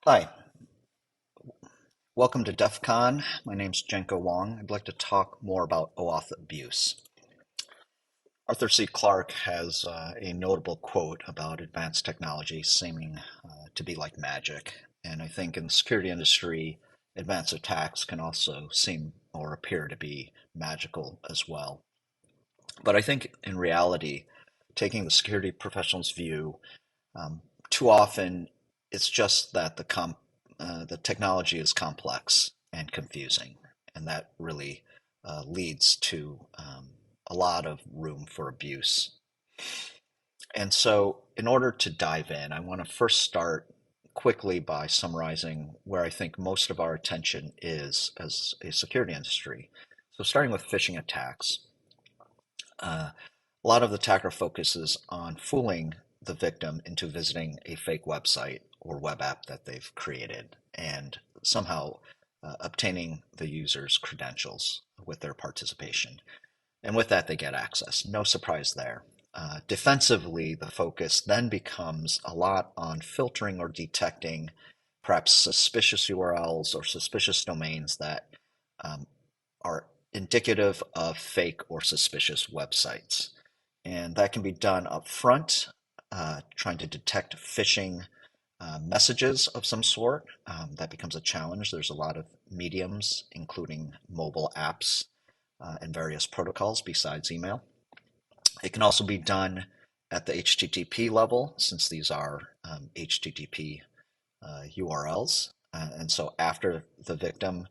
Hi, welcome to DEF CON. My name's Jenko Wong. I'd like to talk more about OAuth abuse. Arthur C. Clarke has a notable quote about advanced technology seeming to be like magic. And I think in the security industry, advanced attacks can also seem or appear to be magical as well. But I think in reality, taking the security professional's view, um, too often it's just that the technology is complex and confusing, and that really leads to a lot of room for abuse. And so, in order to dive in, I want to first start quickly by summarizing where I think most of our attention is as a security industry. So, starting with phishing attacks, a lot of the attacker focuses on fooling the victim into visiting a fake website or web app that they've created and somehow obtaining the user's credentials with their participation. And with that, they get access. No surprise there. Defensively, the focus then becomes a lot on filtering or detecting perhaps suspicious URLs or suspicious domains that um, are indicative of fake or suspicious websites. And that can be done up front, trying to detect phishing messages of some sort. That becomes a challenge. There's a lot of mediums, including mobile apps and various protocols besides email. It can also be done at the HTTP level, since these are HTTP URLs. And so after the victim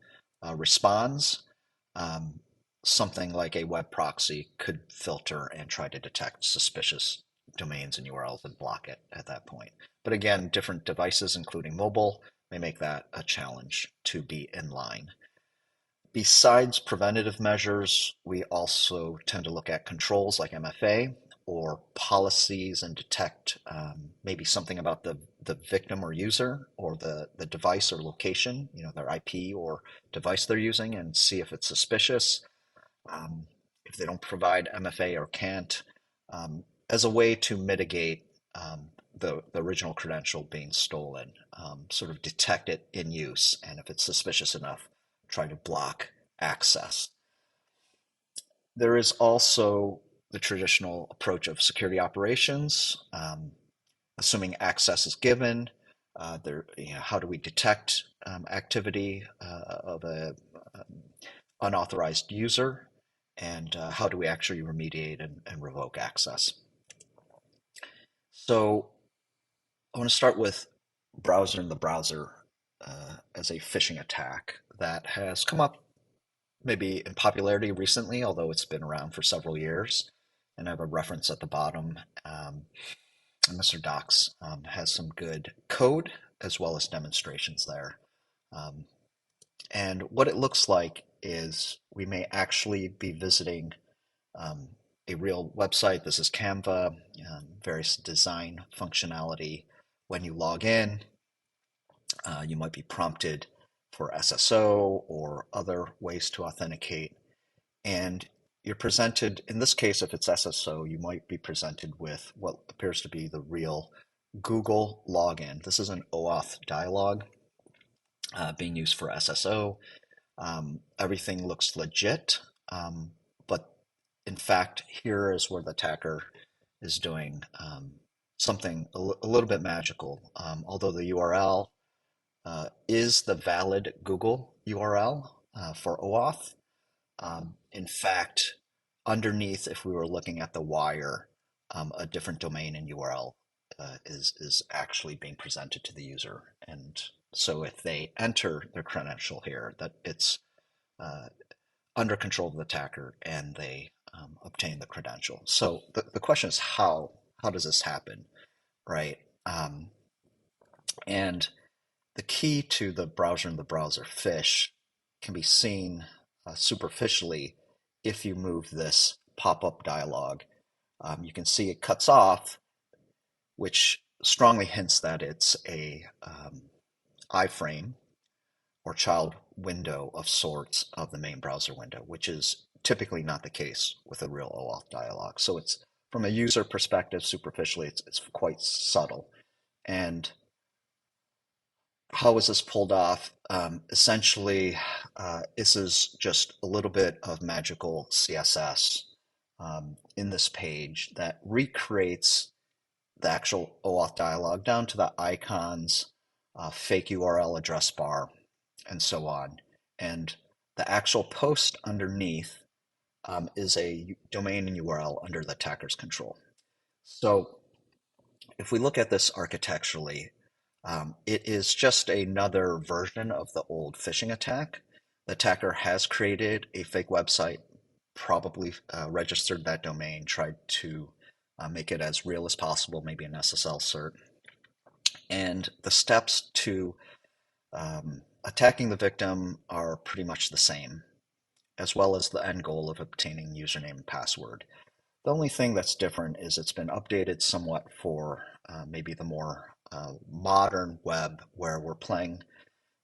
responds, um, something like a web proxy could filter and try to detect suspicious domains and URLs and block it at that point. But again, different devices, including mobile, may make that a challenge to be in line. Besides preventative measures, we also tend to look at controls like MFA or policies and detect maybe something about the victim or user or the device or location, their IP or device they're using, and see if it's suspicious. If they don't provide MFA or can't, as a way to mitigate the original credential being stolen, sort of detect it in use, and if it's suspicious enough, try to block access. There is also the traditional approach of security operations, assuming access is given. How do we detect activity of a unauthorized user, and how do we actually remediate and revoke access? So I want to start with browser in the browser as a phishing attack that has come up maybe in popularity recently, although it's been around for several years. And I have a reference at the bottom. And Mr. Docs has some good code as well as demonstrations there. Um, and what it looks like is we may actually be visiting um, a real website. This is Canva, various design functionality. When you log in, you might be prompted for SSO or other ways to authenticate. And you're presented, in this case, if it's SSO, you might be presented with what appears to be the real Google login. This is an OAuth dialog being used for SSO. Everything looks legit, but in fact, here is where the attacker is doing something a little bit magical. Although the URL is the valid Google URL for OAuth, in fact, underneath, if we were looking at the wire, a different domain and URL is actually being presented to the user. And so if they enter their credential here, that it's uh, under control of the attacker and they obtain the credential. So the question is how does this happen, right? Um, and the key to the browser in the browser phish can be seen superficially if you move this pop-up dialog. You can see it cuts off, which strongly hints that it's a iframe or child window of sorts of the main browser window, which is typically not the case with a real OAuth dialog. So it's, from a user perspective, superficially, it's quite subtle. And how was this pulled off? Essentially, this is just a little bit of magical CSS in this page that recreates the actual OAuth dialog down to the icons, fake URL address bar, and so on. And the actual post underneath is a domain and URL under the attacker's control. So if we look at this architecturally, it is just another version of the old phishing attack. The attacker has created a fake website, probably registered that domain, tried to make it as real as possible, maybe an SSL cert. And the steps to attacking the victim are pretty much the same, as well as the end goal of obtaining username and password. The only thing that's different is it's been updated somewhat for maybe the more modern web, where the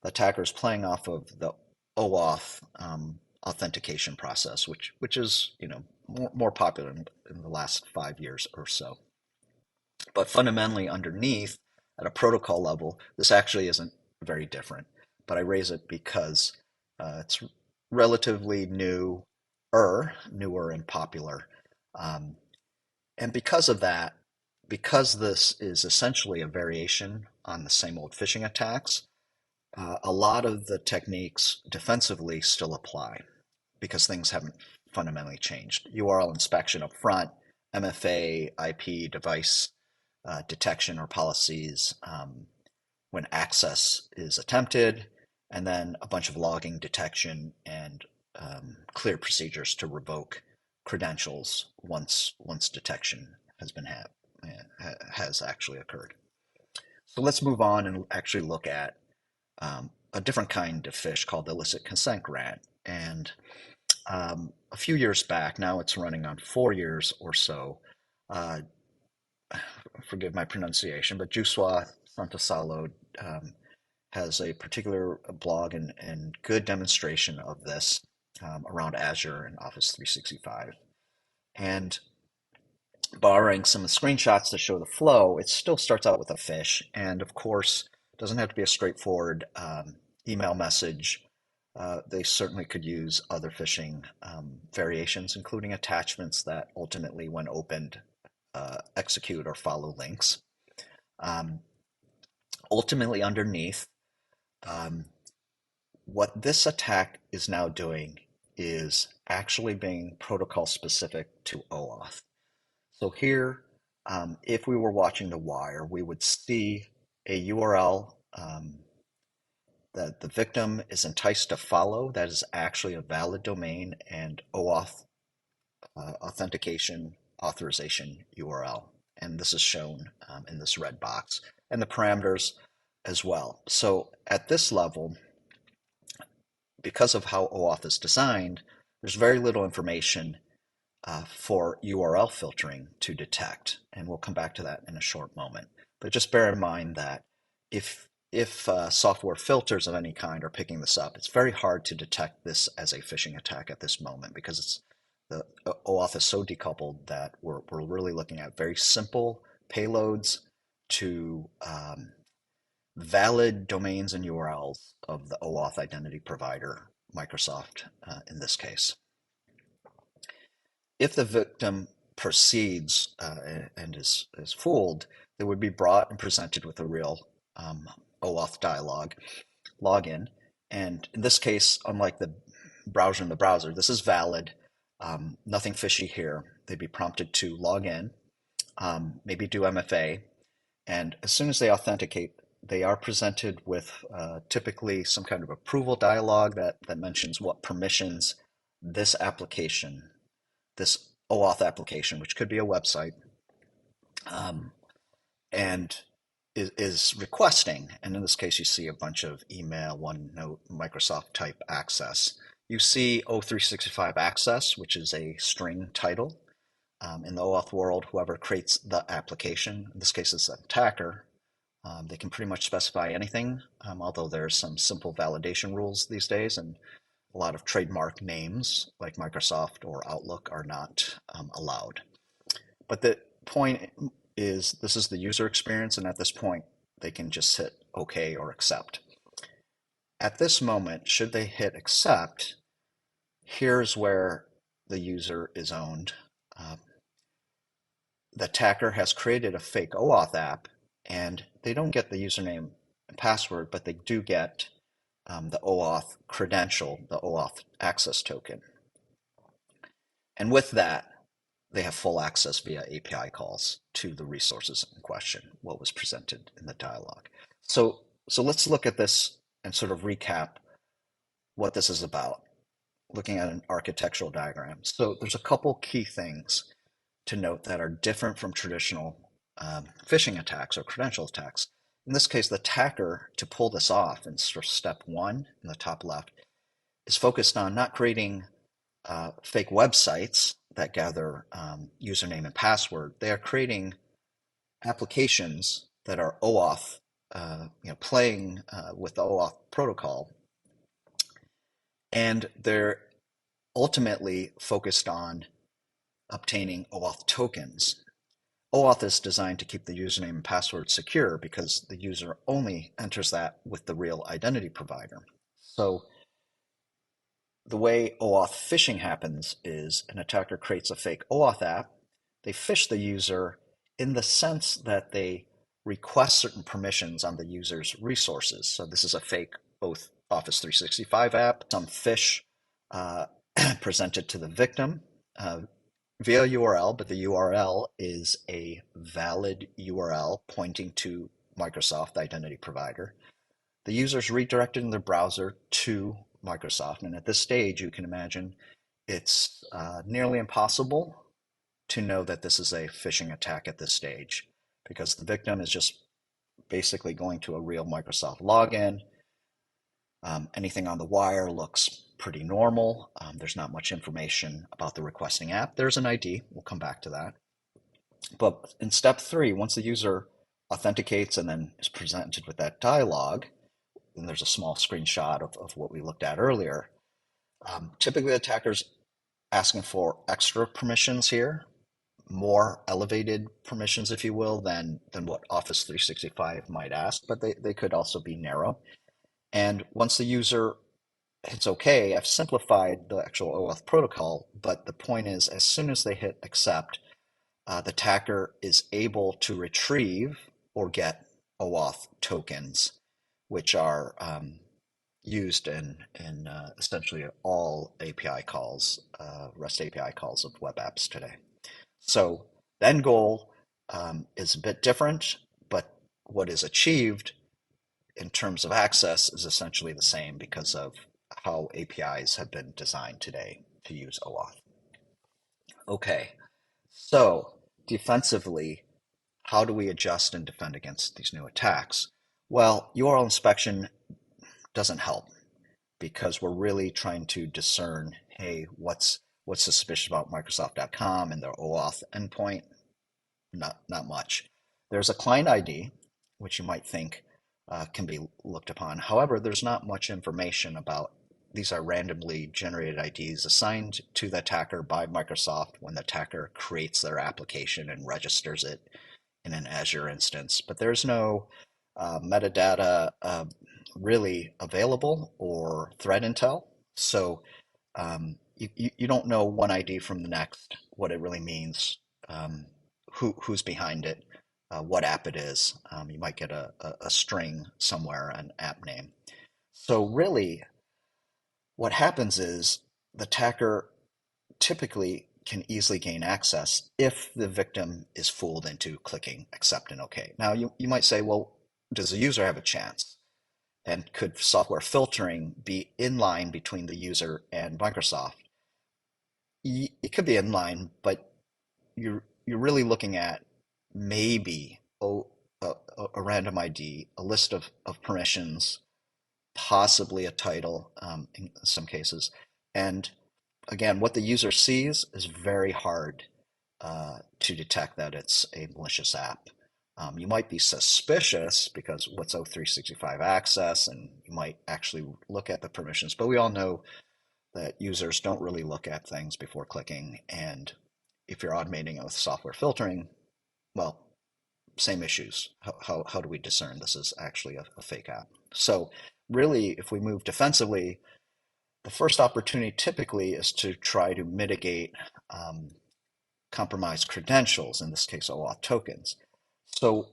attacker's playing off of the OAuth authentication process, which is more popular in the last 5 years or so. But fundamentally underneath, at a protocol level, this actually isn't very different. But I raise it because it's relatively newer and popular. And because of that, because this is essentially a variation on the same old phishing attacks, a lot of the techniques defensively still apply because things haven't fundamentally changed. URL inspection up front, MFA, IP, device detection or policies when access is attempted, and then a bunch of logging detection and clear procedures to revoke credentials once detection has actually occurred. So let's move on and actually look at a different kind of phish called illicit consent grant. And a few years back, now it's running on 4 years or so, forgive my pronunciation, but Juswa Santasalo has a particular blog and good demonstration of this around Azure and Office 365. And borrowing some of the screenshots to show the flow, it still starts out with a phish. And of course, it doesn't have to be a straightforward email message. They certainly could use other phishing variations, including attachments that ultimately, when opened, execute or follow links. Ultimately, underneath, what this attack is now doing is actually being protocol specific to OAuth. So here, if we were watching The Wire, we would see a URL that the victim is enticed to follow that is actually a valid domain and OAuth authentication authorization URL. And this is shown in this red box, and the parameters as well. So at this level, because of how OAuth is designed, there's very little information for URL filtering to detect. And we'll come back to that in a short moment. But just bear in mind that if software filters of any kind are picking this up, it's very hard to detect this as a phishing attack at this moment, because the OAuth is so decoupled that we're really looking at very simple payloads to valid domains and URLs of the OAuth identity provider, Microsoft in this case. If the victim proceeds and is fooled, they would be brought and presented with a real OAuth dialog login. And in this case, unlike the browser in the browser, this is valid. Nothing fishy here. They'd be prompted to log in, maybe do MFA, and as soon as they authenticate, they are presented with typically some kind of approval dialog that mentions what permissions this application, this OAuth application, which could be a website, and is requesting. And in this case, you see a bunch of email, OneNote, Microsoft type access. You see O365 access, which is a string title. In the OAuth world, whoever creates the application, in this case it's an attacker, they can pretty much specify anything, although there's some simple validation rules these days, and a lot of trademark names like Microsoft or Outlook are not allowed. But the point is, this is the user experience, and at this point, they can just hit OK or accept. At this moment, should they hit accept, here's where the user is owned. Uh, the attacker has created a fake OAuth app, and they don't get the username and password, but they do get the OAuth credential, the OAuth access token. And with that, they have full access via API calls to the resources in question, what was presented in the dialogue. So let's look at this and sort of recap what this is about, looking at an architectural diagram. So there's a couple key things to note that are different from traditional phishing attacks or credential attacks. In this case, the attacker, to pull this off in sort of step one in the top left, is focused on not creating fake websites that gather username and password. They are creating applications that are OAuth, playing with the OAuth protocol, and they're ultimately focused on obtaining OAuth tokens. OAuth is designed to keep the username and password secure because the user only enters that with the real identity provider. So the way OAuth phishing happens is an attacker creates a fake OAuth app. They phish the user in the sense that they request certain permissions on the user's resources. So this is a fake Office 365 app, some phish presented to the victim via URL, but the URL is a valid URL pointing to Microsoft identity provider. The user is redirected in their browser to Microsoft, and at this stage, you can imagine it's nearly impossible to know that this is a phishing attack at this stage because the victim is just basically going to a real Microsoft login. Anything on the wire looks pretty normal. There's not much information about the requesting app. There's an ID. We'll come back to that. But in step three, once the user authenticates and then is presented with that dialogue, and there's a small screenshot of what we looked at earlier, typically the attacker's asking for extra permissions here, more elevated permissions, if you will, than what Office 365 might ask, but they could also be narrow. And once the user hits OK, I've simplified the actual OAuth protocol, but the point is, as soon as they hit accept, the attacker is able to retrieve or get OAuth tokens, which are used in essentially all API calls, REST API calls of web apps today. So the end goal is a bit different, but what is achieved in terms of access is essentially the same because of how APIs have been designed today to use OAuth. Okay, so defensively, how do we adjust and defend against these new attacks? Well, URL inspection doesn't help because we're really trying to discern, hey, what's suspicious about Microsoft.com and their OAuth endpoint? Not much. There's a client ID, which you might think can be looked upon. However, there's not much information about these are randomly generated IDs assigned to the attacker by Microsoft when the attacker creates their application and registers it in an Azure instance. But there's no metadata really available or threat intel. So you don't know one ID from the next, what it really means, who's behind it, what app it is. You might get a string somewhere, an app name. So really, what happens is the attacker typically can easily gain access if the victim is fooled into clicking accept and OK. Now, you might say, well, does the user have a chance? And could software filtering be in line between the user and Microsoft? It could be in line, but you're really looking at maybe a random ID, a list of permissions, possibly a title in some cases. And again, what the user sees is very hard to detect that it's a malicious app. You might be suspicious because what's O365 access, and you might actually look at the permissions, but we all know that users don't really look at things before clicking. And if you're automating it with software filtering, well, same issues. How do we discern this is actually a fake app? So really, if we move defensively, the first opportunity typically is to try to mitigate compromised credentials, in this case, OAuth tokens. So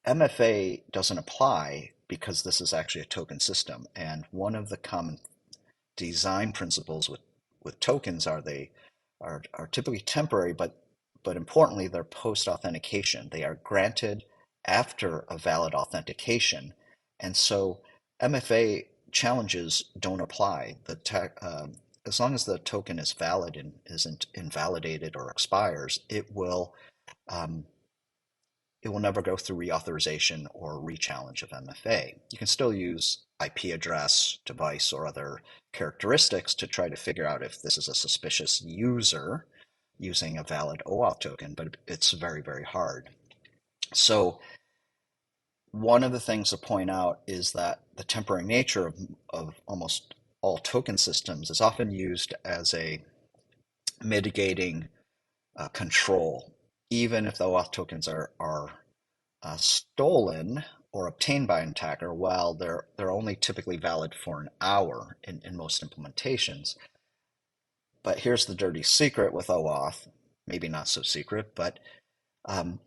MFA doesn't apply because this is actually a token system. And one of the common design principles with tokens are they are typically temporary, but importantly, they're post authentication. They are granted after a valid authentication. And so MFA challenges don't apply. As long as the token is valid and isn't invalidated or expires, um, it will never go through reauthorization or rechallenge of MFA. You can still use IP address, device, or other characteristics to try to figure out if this is a suspicious user using a valid OAuth token, but it's very, very hard. So one of the things to point out is that the temporary nature of almost all token systems is often used as a mitigating control, even if the OAuth tokens are stolen or obtained by an attacker. While they're only typically valid for an hour in most implementations. But here's the dirty secret with OAuth, maybe not so secret, but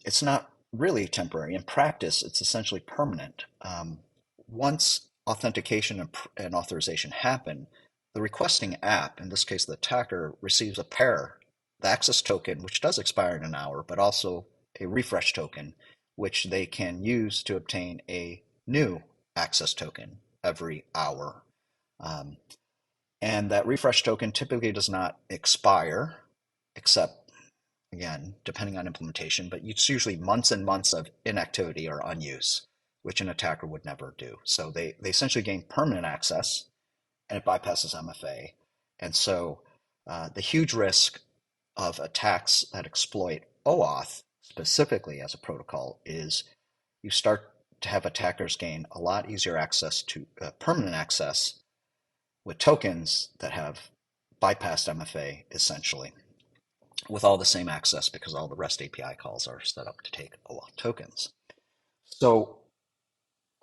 it's not really temporary. In practice, it's essentially permanent. Once authentication and authorization happen, the requesting app, in this case the attacker, receives a pair, the access token, which does expire in an hour, but also a refresh token, which they can use to obtain a new access token every hour. And that refresh token typically does not expire, except, again, depending on implementation, but it's usually months and months of inactivity or unuse, which an attacker would never do. So they essentially gain permanent access, and it bypasses MFA. And so the huge risk of attacks that exploit OAuth specifically as a protocol is you start to have attackers gain a lot easier access to permanent access with tokens that have bypassed MFA essentially, with all the same access because all the REST API calls are set up to take OAuth tokens. So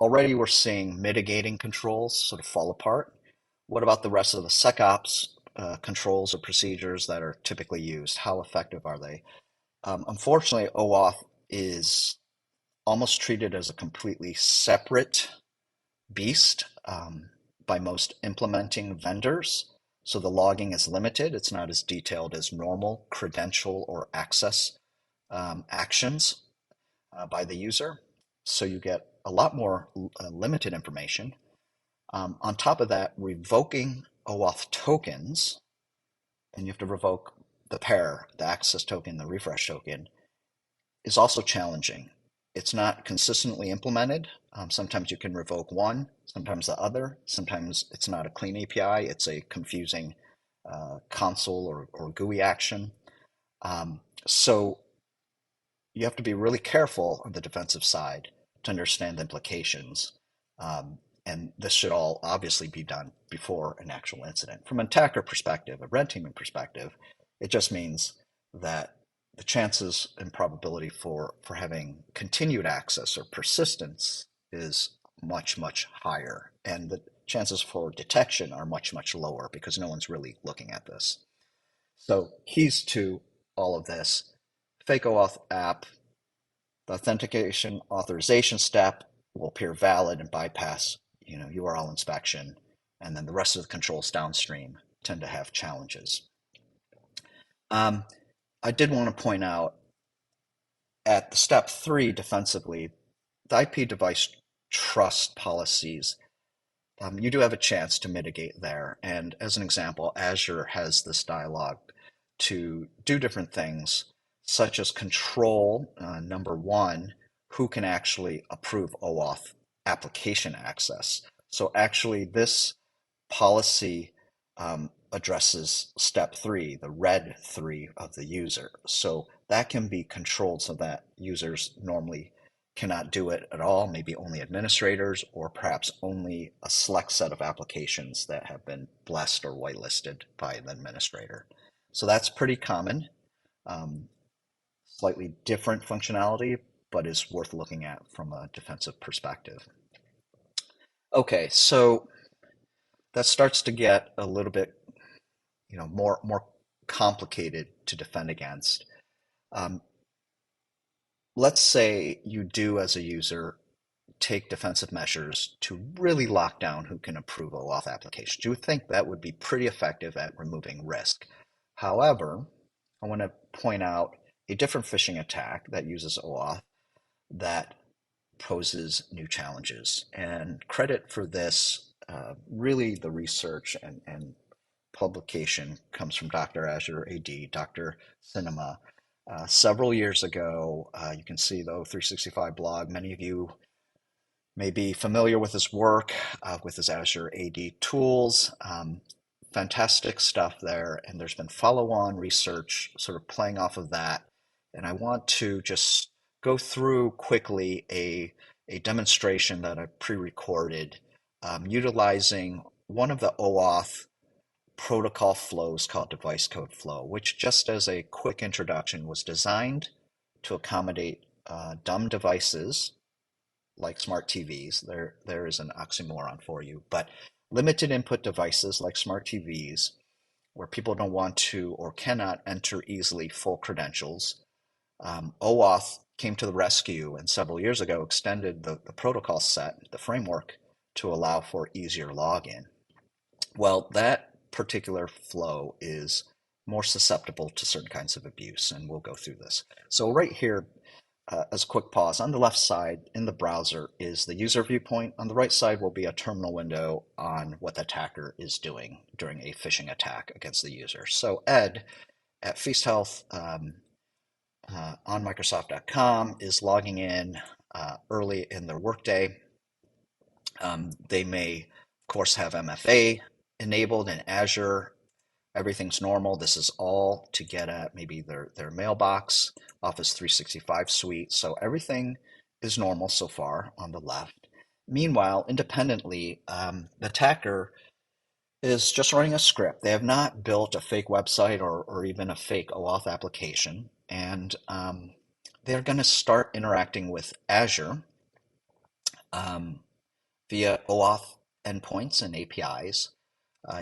already we're seeing mitigating controls sort of fall apart. What about the rest of the SecOps controls or procedures that are typically used? How effective are they? Unfortunately, OAuth is almost treated as a completely separate beast by most implementing vendors. So the logging is limited. It's not as detailed as normal credential or access actions by the user. So you get a lot more limited information. On top of that, revoking OAuth tokens, and you have to revoke the pair, the access token, the refresh token, is also challenging. It's not consistently implemented. Sometimes you can revoke one, sometimes the other. Sometimes it's not a clean API. It's a confusing console or GUI action. So you have to be really careful on the defensive side to understand the implications. And this should all obviously be done before an actual incident. From an attacker perspective, a red teaming perspective, it just means that the chances and probability for having continued access or persistence is much, much higher. And the chances for detection are much, much lower because no one's really looking at this. So keys to all of this: fake OAuth app, the authentication authorization step will appear valid and bypass URL inspection, and then the rest of the controls downstream tend to have challenges. I did want to point out at the step 3 defensively, the IP device trust policies, you do have a chance to mitigate there. And as an example, Azure has this dialogue to do different things, such as control, number one, who can actually approve OAuth application access. So actually, this policy addresses step 3, the red 3 of the user. So that can be controlled so that users normally cannot do it at all, maybe only administrators, or perhaps only a select set of applications that have been blessed or whitelisted by the administrator. So that's pretty common. Slightly different functionality, but is worth looking at from a defensive perspective. Okay, so that starts to get a little bit, more complicated to defend against. Um, let's say you do, as a user, take defensive measures to really lock down who can approve OAuth applications. You would think that would be pretty effective at removing risk. However, I want to point out a different phishing attack that uses OAuth that poses new challenges. And credit for this, really the research and publication comes from Dr. Azure AD, Dr. Cinema. Several years ago, you can see the O365 blog. Many of you may be familiar with his work, with his Azure AD tools. Fantastic stuff there. And there's been follow-on research sort of playing off of that. And I want to just go through quickly a demonstration that I pre-recorded utilizing one of the OAuth protocol flows called device code flow, which, just as a quick introduction, was designed to accommodate dumb devices like smart TVs. There is an oxymoron for you, but limited input devices like smart TVs, where people don't want to or cannot enter easily full credentials. OAuth came to the rescue and several years ago extended the protocol set, the framework, to allow for easier login. Well, that particular flow is more susceptible to certain kinds of abuse, and we'll go through this. So right here, as a quick pause, on the left side in the browser is the user viewpoint. On the right side will be a terminal window on what the attacker is doing during a phishing attack against the user. So Ed at Feast Health on Microsoft.com is logging in early in their workday. They may, of course, have MFA enabled in Azure. Everything's normal. This is all to get at maybe their mailbox, Office 365 suite. So everything is normal so far on the left. Meanwhile, independently, the attacker is just running a script. They have not built a fake website or even a fake OAuth application. And they're going to start interacting with Azure via OAuth endpoints and APIs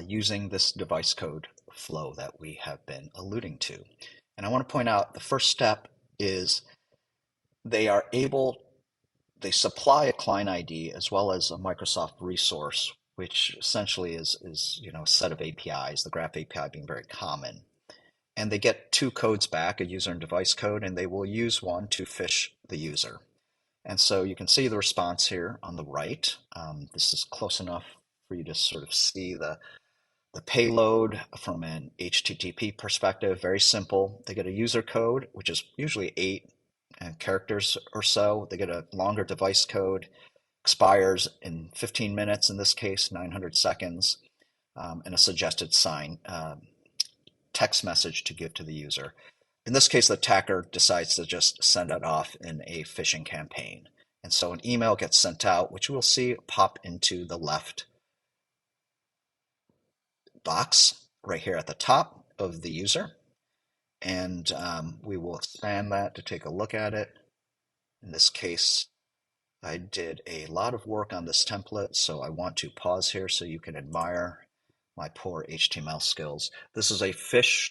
using this device code flow that we have been alluding to. And I want to point out the first step is they supply a client ID as well as a Microsoft resource, which essentially is a set of APIs, the Graph API being very common. And they get two codes back, a user and device code, and they will use one to phish the user. And so you can see the response here on the right. This is close enough for you to sort of see the payload from an HTTP perspective. Very simple. They get a user code, which is usually 8 characters or so. They get a longer device code, expires in 15 minutes, in this case, 900 seconds, and a suggested sign text message to give to the user. In this case, the attacker decides to just send it off in a phishing campaign. And so an email gets sent out, which we'll see pop into the left box right here at the top of the user. And we will expand that to take a look at it. In this case, I did a lot of work on this template, so I want to pause here so you can admire my poor HTML skills. This is a phish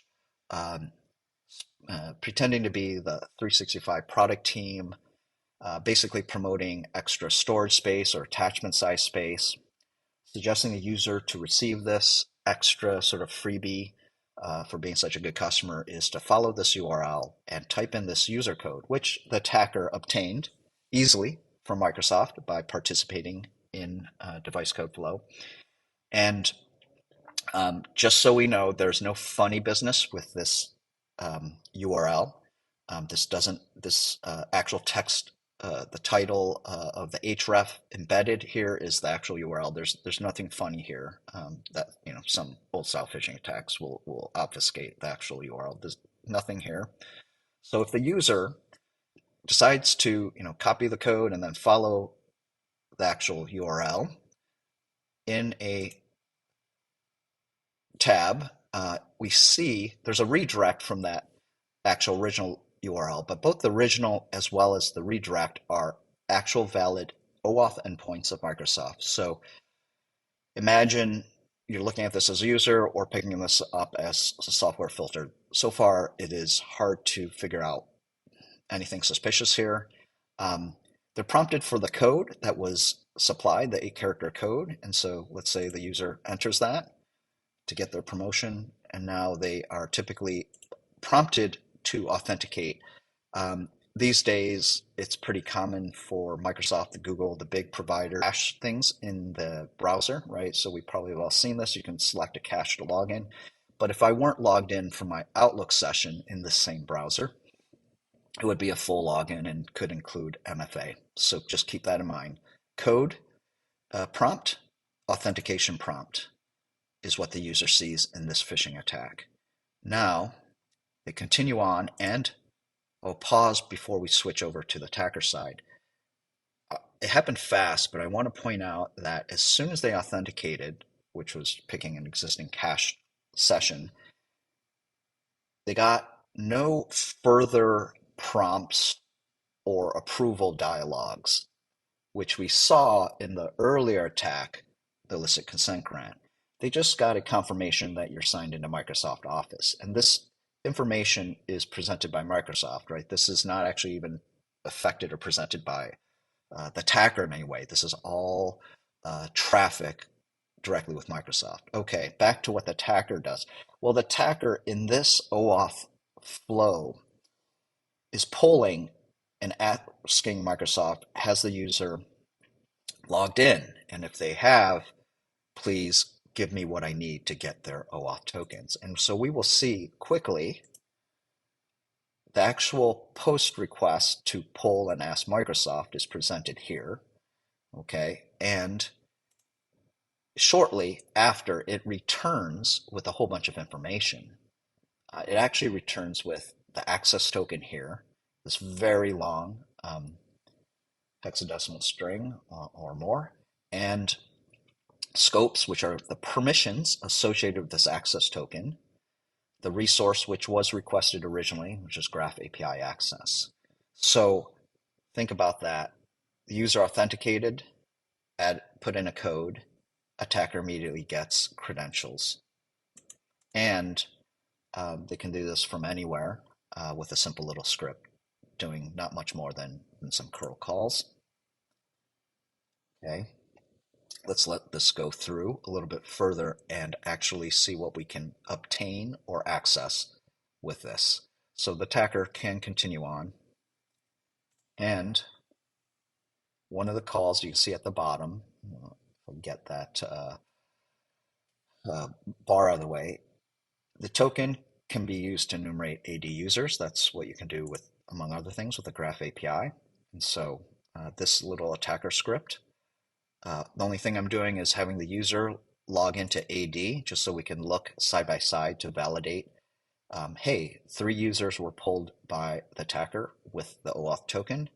pretending to be the 365 product team, basically promoting extra storage space or attachment size space, suggesting the user to receive this extra sort of freebie for being such a good customer is to follow this URL and type in this user code, which the attacker obtained easily from Microsoft by participating in device code flow. And just so we know, there's no funny business with this URL. This actual text, the title of the href embedded here is the actual URL. There's nothing funny here. That some old style phishing attacks will obfuscate the actual URL. There's nothing here. So if the user decides to copy the code and then follow the actual URL in a tab, we see there's a redirect from that actual original URL, but both the original as well as the redirect are actual valid OAuth endpoints of Microsoft. So imagine you're looking at this as a user or picking this up as a software filter. So far, it is hard to figure out anything suspicious here. They're prompted for the code that was supplied, the 8-character code. And so let's say the user enters that to get their promotion, and now they are typically prompted to authenticate. These days, it's pretty common for Microsoft, Google, the big provider, cache things in the browser, right? So we probably have all seen this. You can select a cache to log in. But if I weren't logged in from my Outlook session in the same browser, it would be a full login and could include MFA. So just keep that in mind. Code prompt, authentication prompt is what the user sees in this phishing attack. Now, they continue on, and I'll pause before we switch over to the attacker side. It happened fast, but I want to point out that as soon as they authenticated, which was picking an existing cache session, they got no further prompts or approval dialogues, which we saw in the earlier attack, the illicit consent grant. They just got a confirmation that you're signed into Microsoft Office. And this information is presented by Microsoft, right? This is not actually even affected or presented by the attacker in any way. This is all traffic directly with Microsoft. Okay, back to what the attacker does. Well, the attacker in this OAuth flow is polling and asking Microsoft, has the user logged in? And if they have, please give me what I need to get their OAuth tokens. And so we will see quickly the actual post request to poll and ask Microsoft is presented here. Okay, and shortly after, it returns with a whole bunch of information. It actually returns with the access token here, this very long hexadecimal string or more, and scopes, which are the permissions associated with this access token, the resource which was requested originally, which is Graph API access. So think about that. The user authenticated, put in a code, attacker immediately gets credentials. And they can do this from anywhere with a simple little script, doing not much more than some curl calls. Okay, let's let this go through a little bit further and actually see what we can obtain or access with this. So the attacker can continue on. And one of the calls you can see at the bottom, I'll get that bar out of the way. The token can be used to enumerate AD users. That's what you can do with, among other things, with the Graph API. And so this little attacker script, the only thing I'm doing is having the user log into AD just so we can look side by side to validate, hey, 3 users were pulled by the attacker with the OAuth token.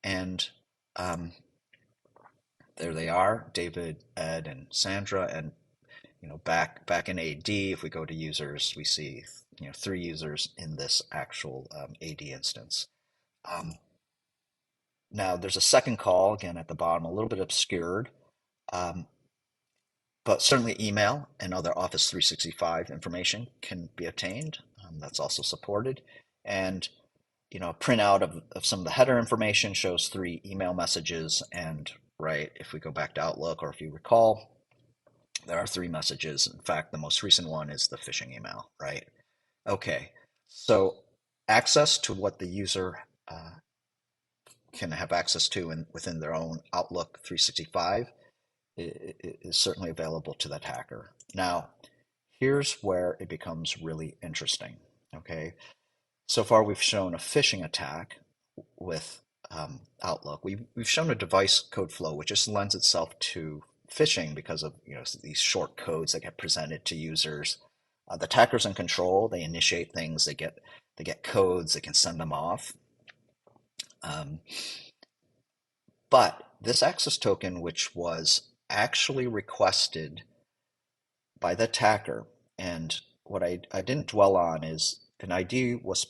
And there they are, David, Ed, and Sandra. And back in AD, if we go to users, we see 3 users in this actual AD instance. Now there's a second call again at the bottom, a little bit obscured, but certainly email and other Office 365 information can be obtained. That's also supported. And a printout of some of the header information shows 3 email messages. And right, if we go back to Outlook, or if you recall, there are 3 messages. In fact, the most recent one is the phishing email, right? Okay, so access to what the user can have access to within their own Outlook 365 is certainly available to the attacker. Now, here's where it becomes really interesting, okay? So far, we've shown a phishing attack with Outlook. We've shown a device code flow, which just lends itself to phishing because of these short codes that get presented to users. The attacker's in control. They initiate things. They get codes. They can send them off. But this access token, which was actually requested by the attacker, and what I didn't dwell on is an ID was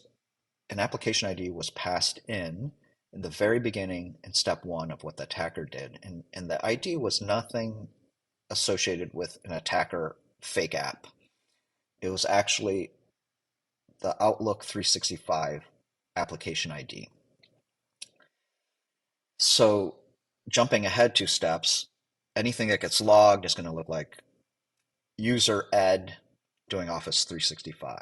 an application ID was passed in the very beginning in step one of what the attacker did. And the ID was nothing associated with an attacker fake app. It was actually the Outlook 365 application ID. So jumping ahead two steps, anything that gets logged is going to look like user Ed doing Office 365.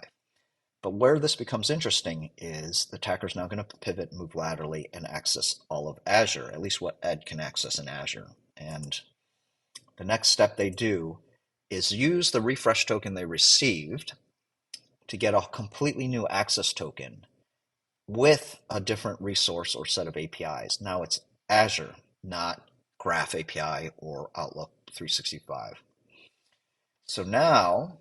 But where this becomes interesting is the attacker is now going to pivot, move laterally, and access all of Azure, at least what Ed can access in Azure. And the next step they do is use the refresh token they received to get a completely new access token with a different resource or set of APIs. Now it's Azure, not Graph API or Outlook 365. So now,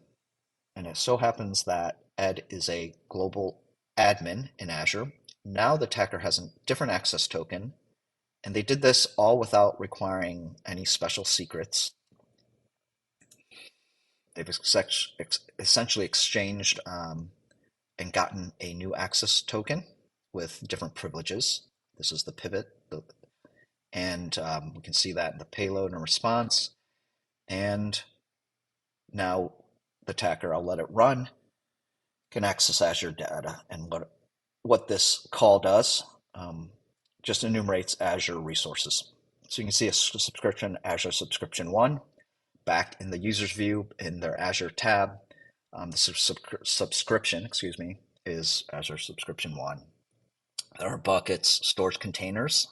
and it so happens that Ed is a global admin in Azure. Now the attacker has a different access token, and they did this all without requiring any special secrets. They've essentially exchanged and gotten a new access token with different privileges. This is the pivot, and we can see that in the payload and response. And now the attacker, I'll let it run, can access Azure data. And what this call does, just enumerates Azure resources. So you can see a subscription, Azure subscription 1, back in the user's view in their Azure tab. The subscription, is Azure subscription 1. There are buckets, storage containers,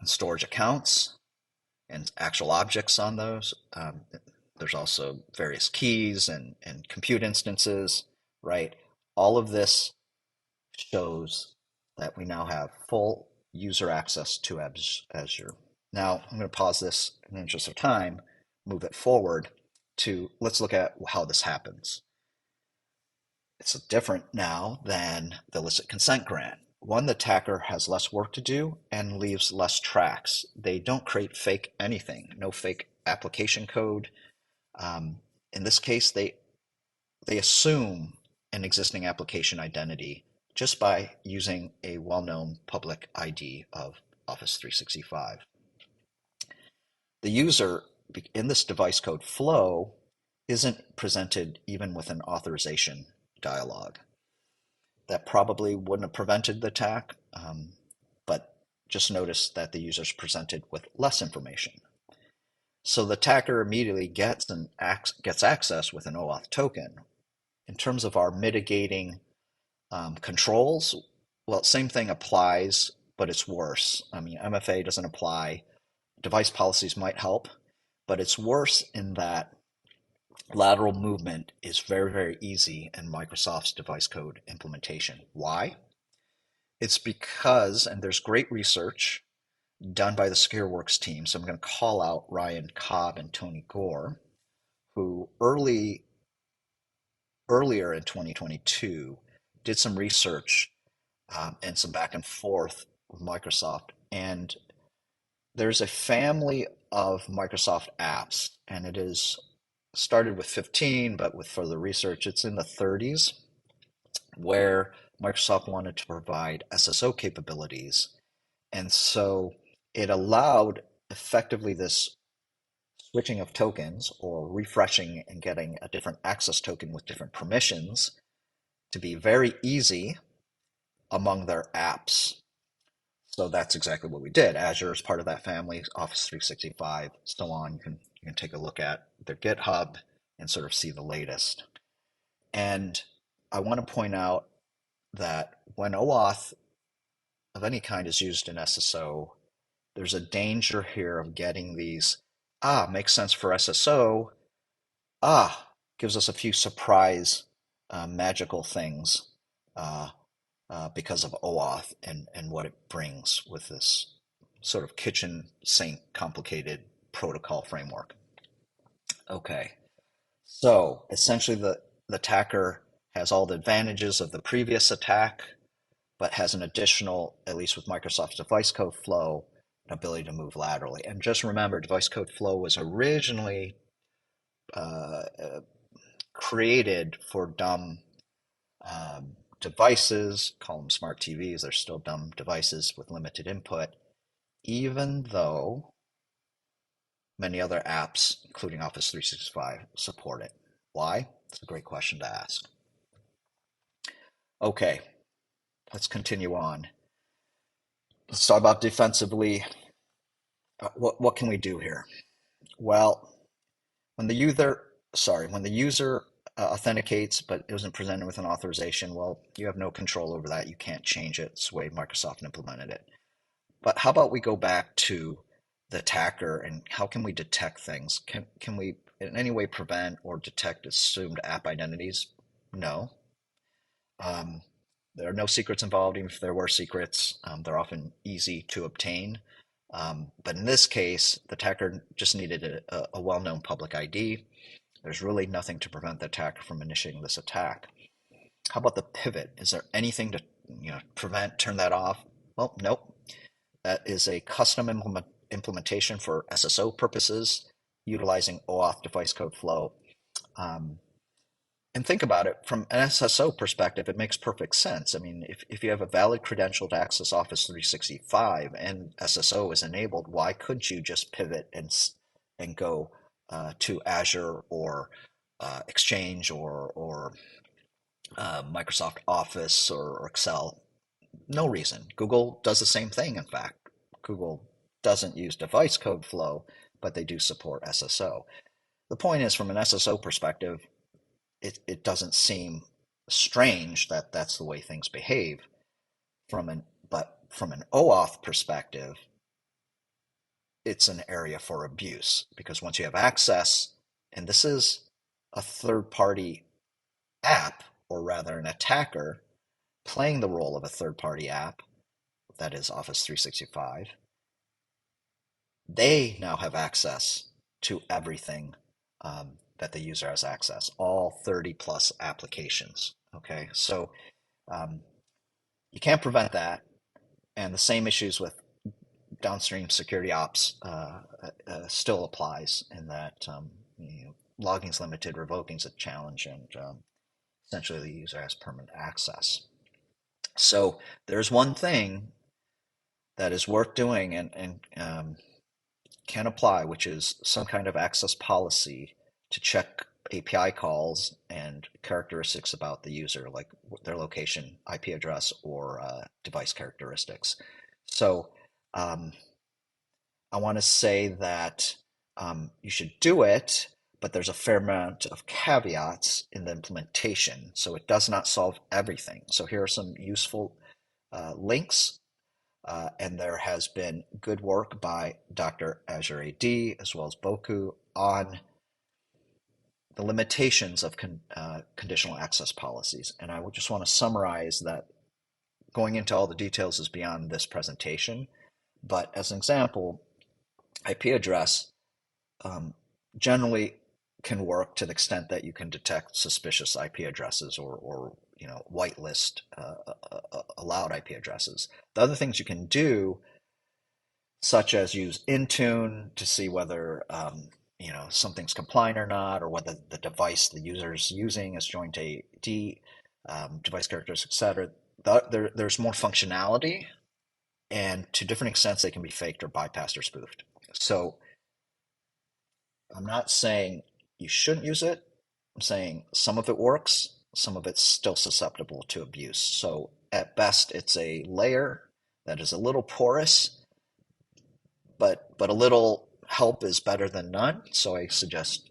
and storage accounts, and actual objects on those. There's also various keys and compute instances, right? All of this shows that we now have full user access to Azure. Now, I'm going to pause this in the interest of time, move it forward to, let's look at how this happens. It's different now than the illicit consent grant. One, the attacker has less work to do and leaves less tracks. They don't create fake anything, no fake application code. In this case, they assume an existing application identity just by using a well-known public ID of Office 365. The user in this device code flow isn't presented even with an authorization dialog. That probably wouldn't have prevented the attack, but just notice that the user is presented with less information. So the attacker immediately gets access with an OAuth token. In terms of our mitigating controls, well, same thing applies, but it's worse. I mean, MFA doesn't apply. Device policies might help, but it's worse in that lateral movement is very, very easy in Microsoft's device code implementation. Why? It's because, and there's great research done by the SecureWorks team, so I'm going to call out Ryan Cobb and Tony Gore, who earlier in 2022 did some research and some back and forth with Microsoft. And there's a family of Microsoft apps, and it is started with 15, but with further research, it's in the 30s, where Microsoft wanted to provide SSO capabilities. And so it allowed effectively this switching of tokens or refreshing and getting a different access token with different permissions to be very easy among their apps. So that's exactly what we did. Azure is part of that family, Office 365, so on. You can take a look at their GitHub and sort of see the latest. And I want to point out that when OAuth of any kind is used in SSO, there's a danger here of getting these, makes sense for SSO, gives us a few surprise magical things because of OAuth and what it brings with this sort of kitchen sink complicated protocol framework. Okay, so essentially the attacker has all the advantages of the previous attack, but has an additional, at least with Microsoft's device code flow, an ability to move laterally. And just remember, device code flow was originally created for dumb Devices, call them smart TVs, they're still dumb devices with limited input, even though many other apps, including Office 365, support it. Why? It's a great question to ask. Okay, let's continue on. Let's talk about defensively. What can we do here? Well, when the user, when the user authenticates but isn't presented with an authorization, well, you have no control over that. You can't change it. It's the way Microsoft implemented it. But how about we go back to the attacker and how can we detect things? Can we in any way prevent or detect assumed app identities? No. Um, there are no secrets involved. Even if there were secrets, they're often easy to obtain. But in this case, the attacker just needed a well-known public ID. There's really nothing to prevent the attacker from initiating this attack. How about the pivot? Is there anything to prevent, turn that off? Well, nope. That is a custom implementation for SSO purposes, utilizing OAuth device code flow. Um, and think about it from an SSO perspective, it makes perfect sense. I mean, if you have a valid credential to access Office 365 and SSO is enabled, why couldn't you just pivot and go to Azure or Exchange or Microsoft Office or Excel? No reason. Google does the same thing, in fact. Google doesn't use device code flow, but they do support SSO. The point is, from an SSO perspective, it doesn't seem strange that that's the way things behave. But from an OAuth perspective, it's an area for abuse because once you have access, and this is a third-party app, or rather an attacker playing the role of a third-party app, that is Office 365, they now have access to everything that the user has access, all 30 plus applications. Okay, so um, you can't prevent that. And the same issues with downstream security ops still applies in that logging is limited, revoking is a challenge, and essentially the user has permanent access. So there's one thing that is worth doing and can apply, which is some kind of access policy to check API calls and characteristics about the user, like their location, IP address, or device characteristics. So um, I want to say that you should do it, but there's a fair amount of caveats in the implementation. So it does not solve everything. So here are some useful links. And there has been good work by Dr. Azure AD as well as Boku on the limitations of conditional access policies. And I would just want to summarize that going into all the details is beyond this presentation. But as an example, IP address generally can work to the extent that you can detect suspicious IP addresses or whitelist allowed IP addresses. The other things you can do, such as use Intune to see whether something's compliant or not, or whether the device the user is using is joint AD, device characteristics, etc. There's more functionality, and to different extents, they can be faked or bypassed or spoofed. So I'm not saying you shouldn't use it. I'm saying some of it works, some of it's still susceptible to abuse. So at best, it's a layer that is a little porous, but a little help is better than none. So I suggest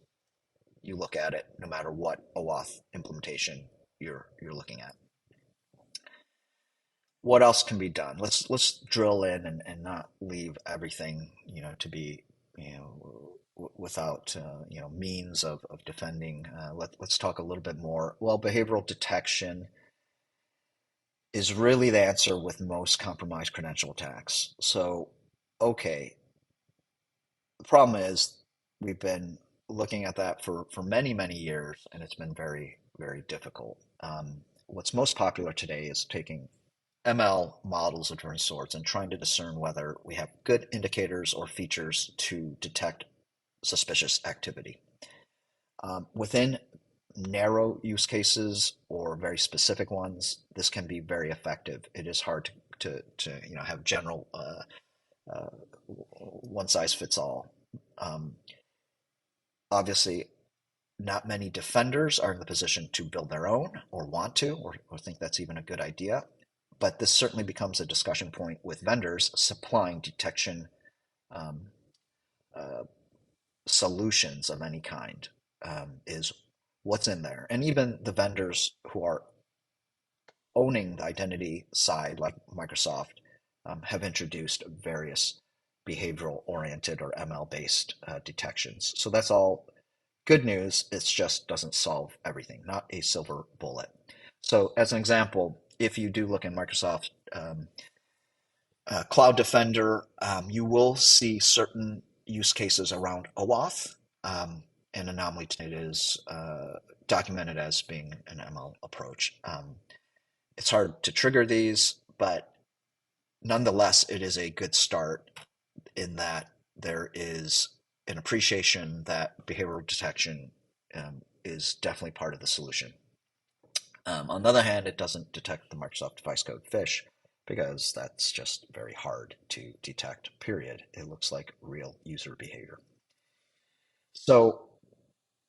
you look at it no matter what OAuth implementation you're looking at. What else can be done? Let's drill in and not leave everything to be without means of defending. Let's talk a little bit more. Well, behavioral detection is really the answer with most compromised credential attacks. So, okay, the problem is we've been looking at that for many years, and it's been very, very difficult. What's most popular today is taking ML models of different sorts and trying to discern whether we have good indicators or features to detect suspicious activity. Within narrow use cases or very specific ones, this can be very effective. It is hard to have general uh, one size fits all. Um, Obviously, not many defenders are in the position to build their own or want to or think that's even a good idea. But this certainly becomes a discussion point with vendors supplying detection um, uh, solutions of any kind, is what's in there. And even the vendors who are owning the identity side, like Microsoft, have introduced various behavioral oriented or ML based detections. So that's all good news. It just doesn't solve everything, not a silver bullet. So, as an example, if you do look in Microsoft Cloud Defender, you will see certain use cases around OAuth, and anomaly it is documented as being an ML approach. It's hard to trigger these, but nonetheless, it is a good start in that there is an appreciation that behavioral detection is definitely part of the solution. On the other hand, it doesn't detect the Microsoft device code phish because that's just very hard to detect, period. It looks like real user behavior. So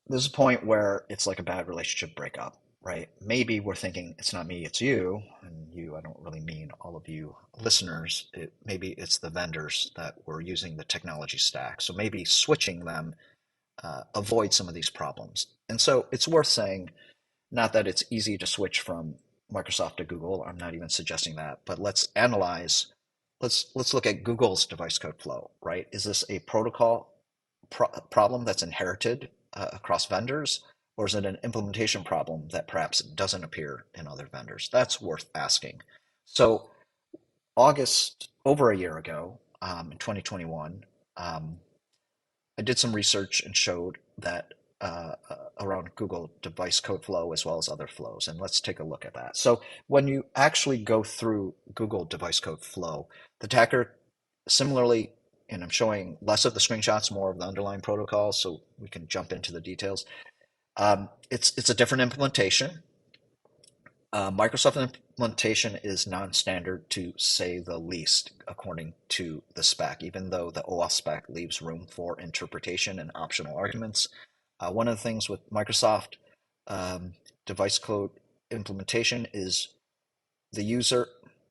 there's a point where it's like a bad relationship breakup, right? Maybe we're thinking it's not me, it's you. And you, I don't really mean all of you listeners. Maybe it's the vendors that were using the technology stack. So maybe switching them avoid some of these problems. And so it's worth saying, not that it's easy to switch from Microsoft to Google. I'm not even suggesting that, but let's analyze. Let's look at Google's device code flow, right? Is this a protocol problem that's inherited across vendors, or is it an implementation problem that perhaps doesn't appear in other vendors? That's worth asking. So, August, over a year ago, in 2021, I did some research and showed that around Google device code flow as well as other flows. And let's take a look at that. So when you actually go through Google device code flow, the attacker similarly, and I'm showing less of the screenshots, more of the underlying protocols, so we can jump into the details. It's a different implementation. Microsoft implementation is non-standard to say the least, according to the spec, even though the OAuth spec leaves room for interpretation and optional arguments. One of the things with Microsoft device code implementation is the user,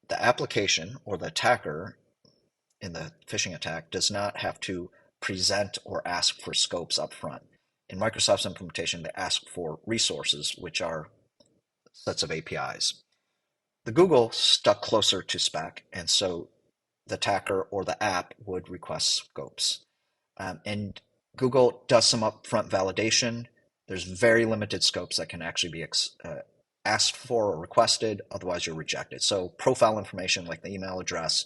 the application, or the attacker in the phishing attack does not have to present or ask for scopes up front. In Microsoft's implementation, they ask for resources, which are sets of APIs. The Google stuck closer to spec, and so the attacker or the app would request scopes. And Google does some upfront validation. There's very limited scopes that can actually be asked for or requested, otherwise you're rejected. So profile information like the email address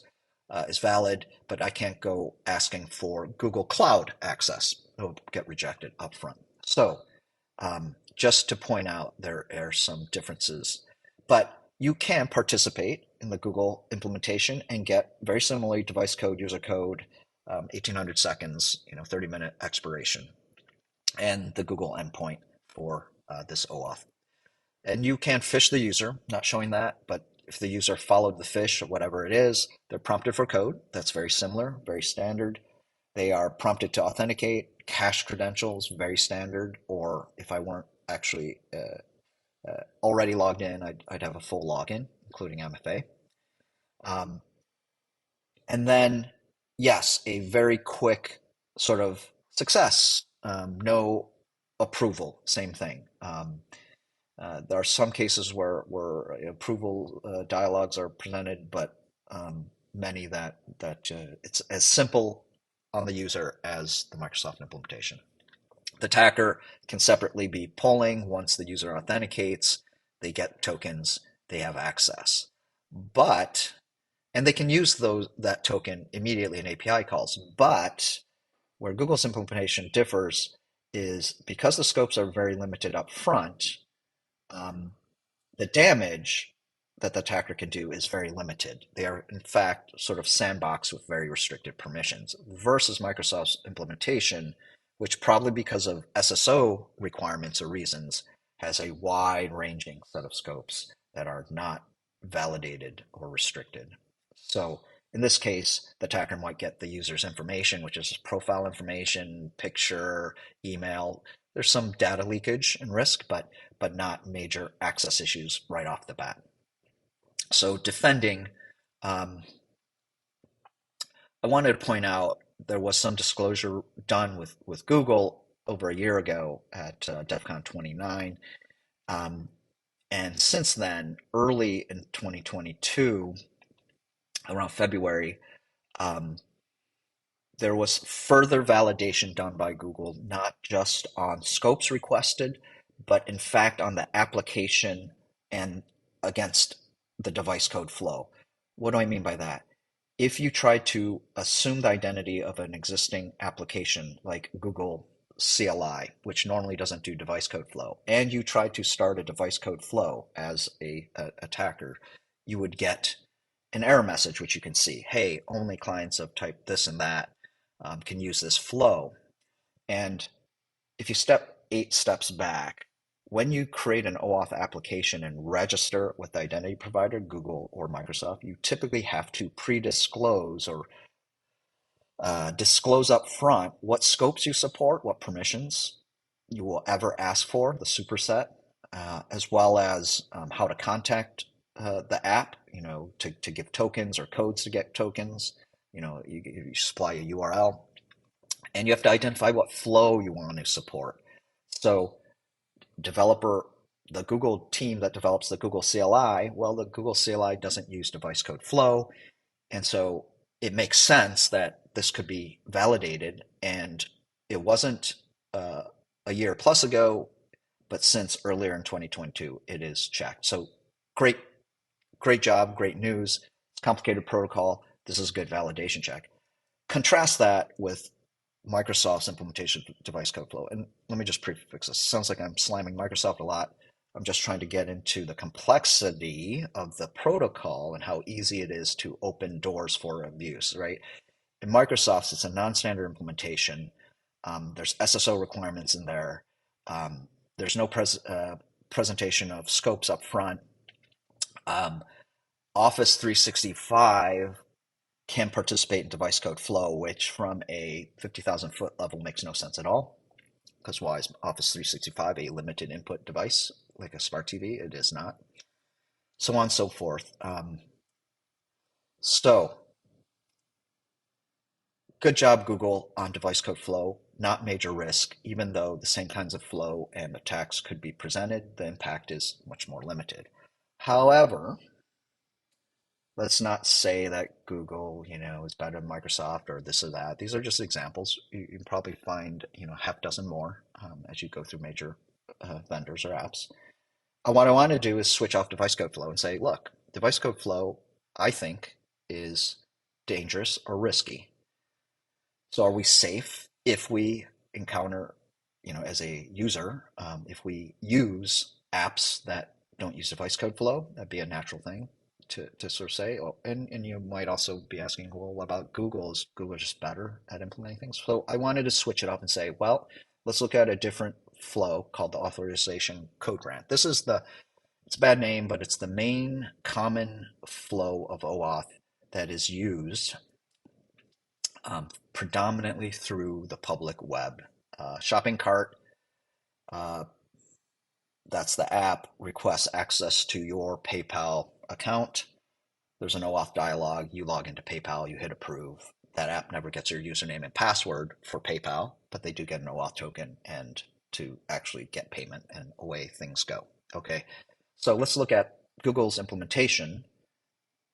is valid, but I can't go asking for Google Cloud access. It'll get rejected upfront. So just to point out, there are some differences, but you can participate in the Google implementation and get very similarly device code, user code, 1800 seconds, 30-minute expiration, and the Google endpoint for this OAuth. And you can phish the user, not showing that, but if the user followed the phish or whatever it is, they're prompted for code. That's very similar, very standard. They are prompted to authenticate, cache credentials, very standard, or if I weren't actually already logged in, I'd have a full login, including MFA. And then, yes, a very quick sort of success, no approval, same thing. There are some cases where approval dialogues are presented, but many that it's as simple on the user as the Microsoft implementation. The attacker can separately be polling once the user authenticates, they get tokens, they have access. And they can use that token immediately in API calls. But where Google's implementation differs is because the scopes are very limited up front, the damage that the attacker can do is very limited. They are, in fact, sort of sandboxed with very restricted permissions versus Microsoft's implementation, which probably because of SSO requirements or reasons has a wide-ranging set of scopes that are not validated or restricted. So in this case, the attacker might get the user's information, which is profile information, picture, email. There's some data leakage and risk, but not major access issues right off the bat. So defending, um, I wanted to point out there was some disclosure done with Google over a year ago at DEF CON 29. Um, and since then, early in 2022, around February, um, there was further validation done by Google, not just on scopes requested, but in fact on the application and against the device code flow. What do I mean by that? If you try to assume the identity of an existing application like Google CLI, which normally doesn't do device code flow, and you try to start a device code flow as a attacker, you would get an error message, which you can see, hey, only clients of type this and that can use this flow. And if you step 8 steps back, when you create an OAuth application and register with the identity provider, Google or Microsoft, you typically have to pre-disclose or disclose up front what scopes you support, what permissions you will ever ask for, the superset, as well as how to contact the app, to give tokens or codes to get tokens. You supply a URL, and you have to identify what flow you want to support. So developer, the Google team that develops the Google CLI, well, the Google CLI doesn't use device code flow. And so it makes sense that this could be validated. And it wasn't a year plus ago, but since earlier in 2022, it is checked. So great, great job, great news. It's a complicated protocol. This is a good validation check. Contrast that with Microsoft's implementation of device code flow. And let me just prefix this. It sounds like I'm slamming Microsoft a lot. I'm just trying to get into the complexity of the protocol and how easy it is to open doors for abuse, right? In Microsoft's, it's a non-standard implementation. There's SSO requirements in there. There's no presentation of scopes up front. Office 365 can participate in device code flow, which from a 50,000 foot level makes no sense at all. Because why is Office 365 a limited input device like a smart TV? It is not. So on and so forth. So good job, Google, on device code flow. Not major risk, even though the same kinds of flow and attacks could be presented, the impact is much more limited. However, let's not say that Google, is better than Microsoft or this or that. These are just examples. You can probably find, half dozen more as you go through major vendors or apps. What I want to do is switch off device code flow and say, look, device code flow, I think, is dangerous or risky. So are we safe if we encounter, as a user, if we use apps that don't use device code flow? That'd be a natural thing to sort of say. Oh, and you might also be asking, well, what about Google? Is Google just better at implementing things? So I wanted to switch it up and say, well, let's look at a different flow called the authorization code grant. It's a bad name, but it's the main common flow of OAuth that is used predominantly through the public web. Shopping cart, uh, that's the app, requests access to your PayPal account. There's an OAuth dialog. You log into PayPal, you hit approve. That app never gets your username and password for PayPal, but they do get an OAuth token and to actually get payment, and away things go. Okay, so let's look at Google's implementation.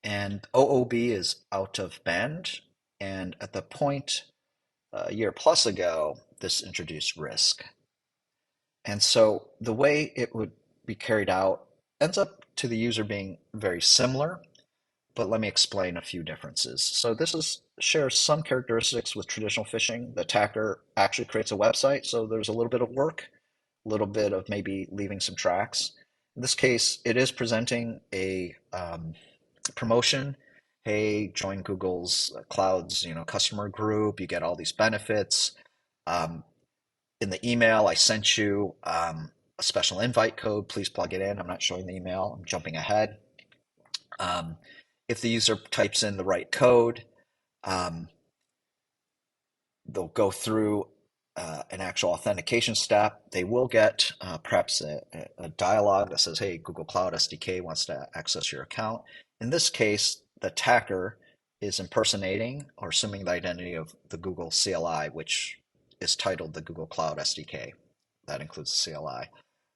And OOB is out of band. And at the point a year plus ago, this introduced risk. And so the way it would be carried out ends up to the user being very similar, but let me explain a few differences. So shares some characteristics with traditional phishing. The attacker actually creates a website, so there's a little bit of work, a little bit of maybe leaving some tracks. In this case, it is presenting a promotion. Hey, join Google's Cloud's customer group. You get all these benefits. In the email I sent you, a special invite code, please plug it in. I'm not showing the email, I'm jumping ahead. Um, if the user types in the right code, um, they'll go through an actual authentication step. They will get perhaps a dialog that says, hey, Google Cloud SDK wants to access your account. In this case, the attacker is impersonating or assuming the identity of the Google CLI, which is titled the Google Cloud SDK. That includes the CLI.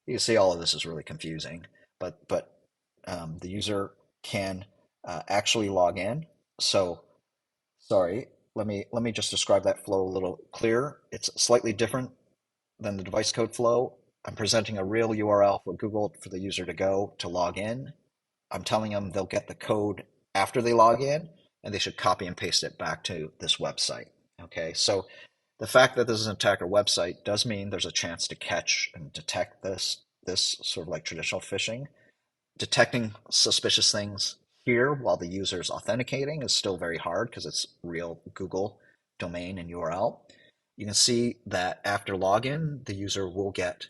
You can see all of this is really confusing, but the user can actually log in. So, sorry, let me just describe that flow a little clearer. It's slightly different than the device code flow. I'm presenting a real URL for Google for the user to go to log in. I'm telling them they'll get the code after they log in, and they should copy and paste it back to this website. Okay, so the fact that this is an attacker website does mean there's a chance to catch and detect this sort of like traditional phishing. Detecting suspicious things here while the user is authenticating is still very hard because it's real Google domain and URL. You can see that after login, the user will get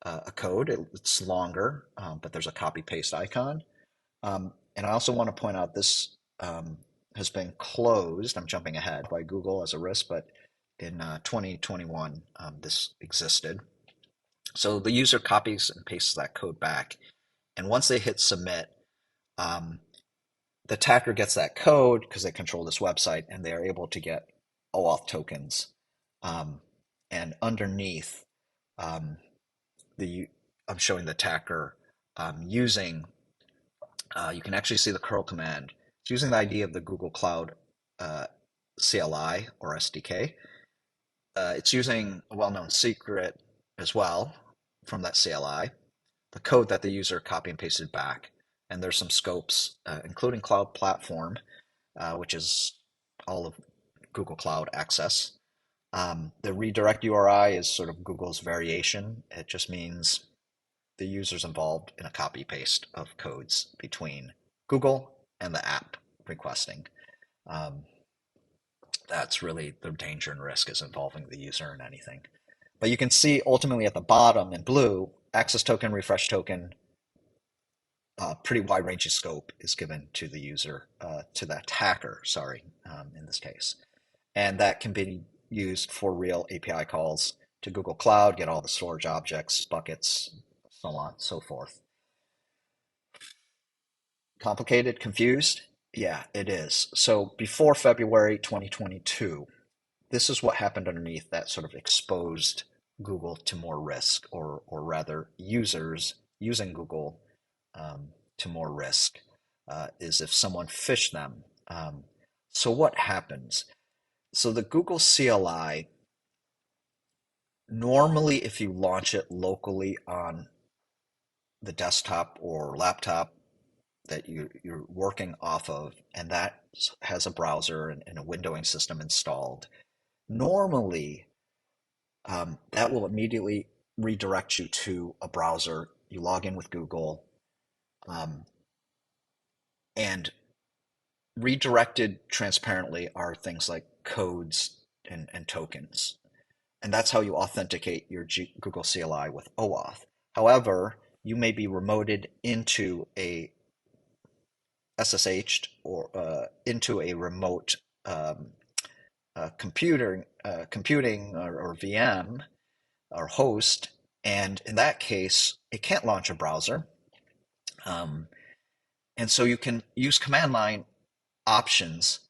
a code. It's longer, but there's a copy paste icon. And I also want to point out this has been closed. I'm jumping ahead by Google as a risk, but in 2021, this existed. So the user copies and pastes that code back. And once they hit submit, um, the attacker gets that code because they control this website and they are able to get OAuth tokens. Um, and underneath, um, the I'm showing the attacker using, you can actually see the curl command. It's using the ID of the Google Cloud uh, CLI or SDK. It's using a well-known secret as well from that CLI, the code that the user copy and pasted back. And there's some scopes, including Cloud Platform, which is all of Google Cloud Access. The redirect URI is sort of Google's variation. It just means the user's involved in a copy paste of codes between Google and the app requesting. Um, that's really the danger and risk is involving the user in anything. But you can see ultimately at the bottom in blue, access token, refresh token, pretty wide ranging scope is given to the user, to the attacker, sorry, in this case. And that can be used for real API calls to Google Cloud, get all the storage objects, buckets, so on and so forth. Complicated, confused? Yeah, it is. So before February 2022, this is what happened underneath that sort of exposed Google to more risk, or rather users using Google to more risk, is if someone phished them. So what happens? So the Google CLI, normally if you launch it locally on the desktop or laptop that you're working off of, and that has a browser and a windowing system installed, normally that will immediately redirect you to a browser. You log in with Google, um, and redirected transparently are things like codes and tokens. And that's how you authenticate your Google CLI with OAuth. However, you may be remoted into a SSH or into a remote computing or VM or host, and in that case, it can't launch a browser. Um, and so you can use command line options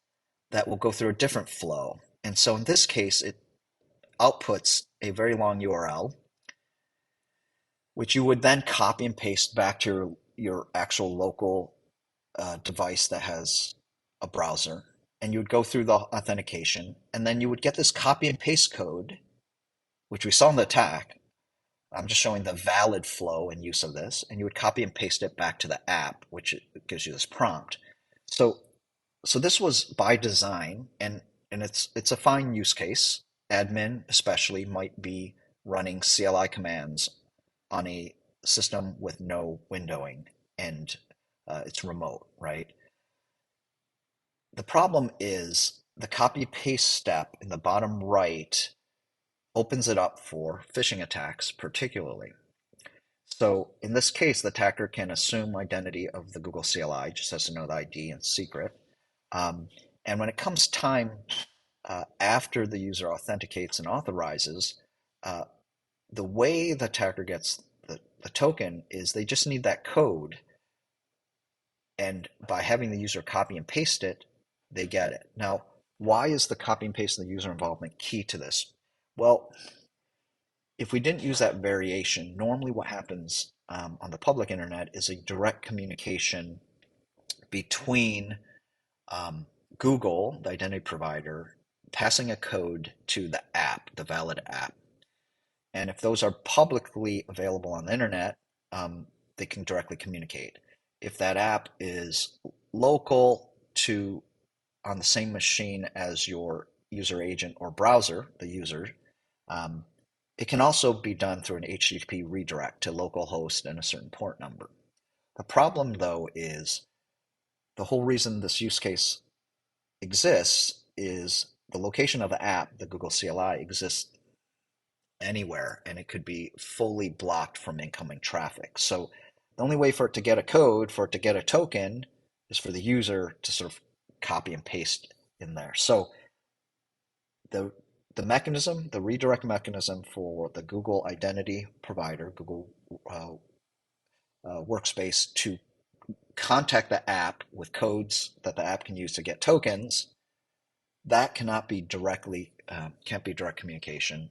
that will go through a different flow. And so in this case, it outputs a very long URL, which you would then copy and paste back to your actual local device that has a browser. And you would go through the authentication, and then you would get this copy and paste code, which we saw in the attack. I'm just showing the valid flow and use of this, and you would copy and paste it back to the app, which gives you this prompt. So, so this was by design, and it's a fine use case. Admin especially might be running CLI commands on a system with no windowing, and it's remote, right? The problem is the copy paste step in the bottom right opens it up for phishing attacks, particularly. So in this case, the attacker can assume identity of the Google CLI, just has to know the ID and secret. Um, and when it comes time after the user authenticates and authorizes, uh, the way the attacker gets the token is they just need that code, and by having the user copy and paste it, they get it. Now, why is the copy and paste and the user involvement key to this? Well, if we didn't use that variation, normally what happens on the public internet is a direct communication between um, Google, the identity provider, passing a code to the app, the valid app. And if those are publicly available on the internet, they can directly communicate. If that app is local to on the same machine as your user agent or browser, the user, um, it can also be done through an HTTP redirect to localhost and a certain port number. The problem, though, is the whole reason this use case exists is the location of the app, the Google CLI, exists anywhere, and it could be fully blocked from incoming traffic. So the only way for it to get a code, for it to get a token, is for the user to sort of copy and paste in there. So the the mechanism, the redirect mechanism for the Google identity provider, Google uh, Workspace, to contact the app with codes that the app can use to get tokens, that cannot be directly can't be direct communication.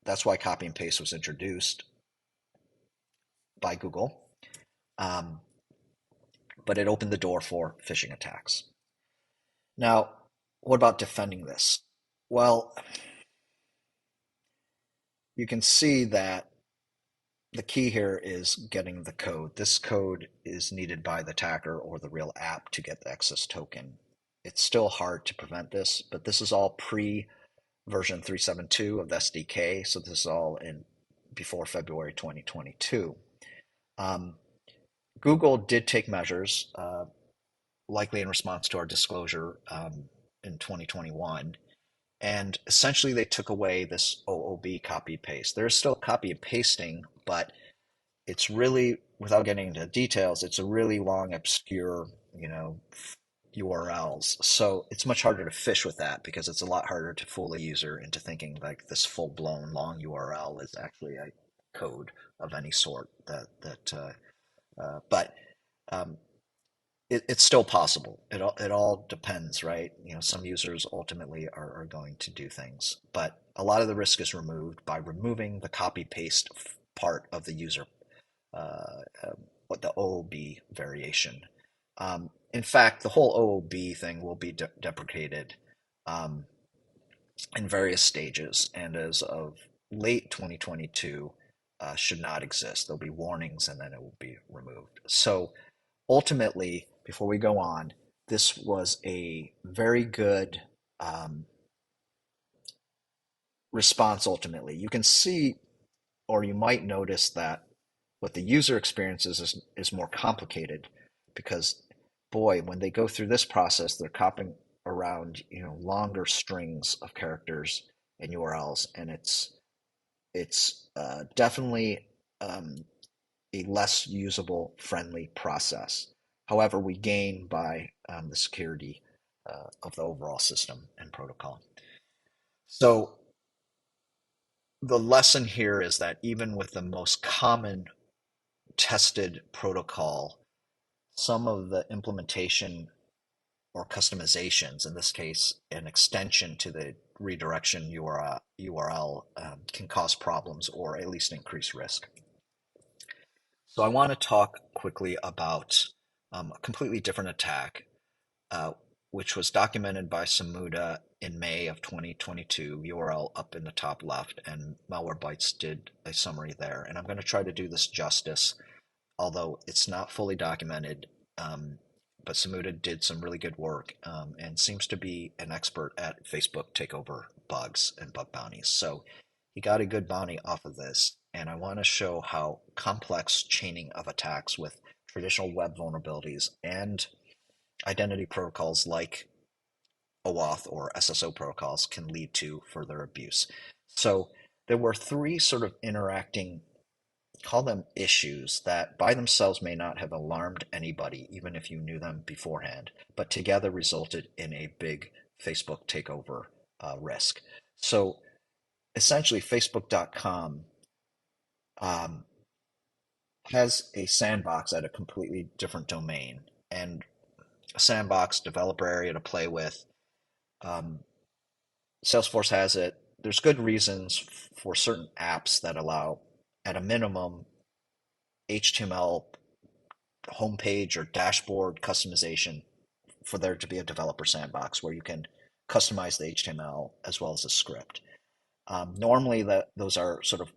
That's why copy and paste was introduced by Google, um, but it opened the door for phishing attacks. Now, what about defending this? Well, you can see that the key here is getting the code. This code is needed by the attacker or the real app to get the excess token. It's still hard to prevent this, but this is all pre version 3.7.2 of the SDK, so this is all in before February 2022. Um, Google did take measures, likely in response to our disclosure in 2021, and essentially they took away this OOB copy paste. There's still copy and pasting, but it's really, without getting into details, it's a really long, obscure, URLs. So it's much harder to fish with that because it's a lot harder to fool a user into thinking like this full-blown long URL is actually a code of any sort. But um, it's still possible. It all depends, right? Some users ultimately are going to do things, but a lot of the risk is removed by removing the copy paste part of the user, what the OOB variation. In fact, the whole OOB thing will be deprecated um, in various stages, and as of late 2022, should not exist. There'll be warnings, and then it will be removed. So ultimately, before we go on, this was a very good um, response. Ultimately, you can see, or you might notice that what the user experiences is more complicated because, boy, when they go through this process, they're copying around longer strings of characters and URLs, and it's definitely um, a less usable friendly process. However, we gain by the security of the overall system and protocol. So the lesson here is that even with the most common tested protocol, some of the implementation or customizations, in this case, an extension to the redirection URL, can cause problems or at least increase risk. So I want to talk quickly about a completely different attack, uh, which was documented by Samuda in May of 2022, URL up in the top left, and Malwarebytes did a summary there. And I'm going to try to do this justice, although it's not fully documented. But Samuda did some really good work and seems to be an expert at Facebook takeover bugs and bug bounties. So he got a good bounty off of this. And I want to show how complex chaining of attacks with traditional web vulnerabilities and identity protocols like OAuth or SSO protocols can lead to further abuse. So there were three sort of interacting call them issues that by themselves may not have alarmed anybody, even if you knew them beforehand, but together resulted in a big Facebook takeover risk. So essentially, Facebook.com um, has a sandbox at a completely different domain, and a sandbox developer area to play with. Um, Salesforce has it. There's good reasons for certain apps that allow, at a minimum, HTML homepage or dashboard customization for there to be a developer sandbox where you can customize the HTML as well as the script. Normally, those are sort of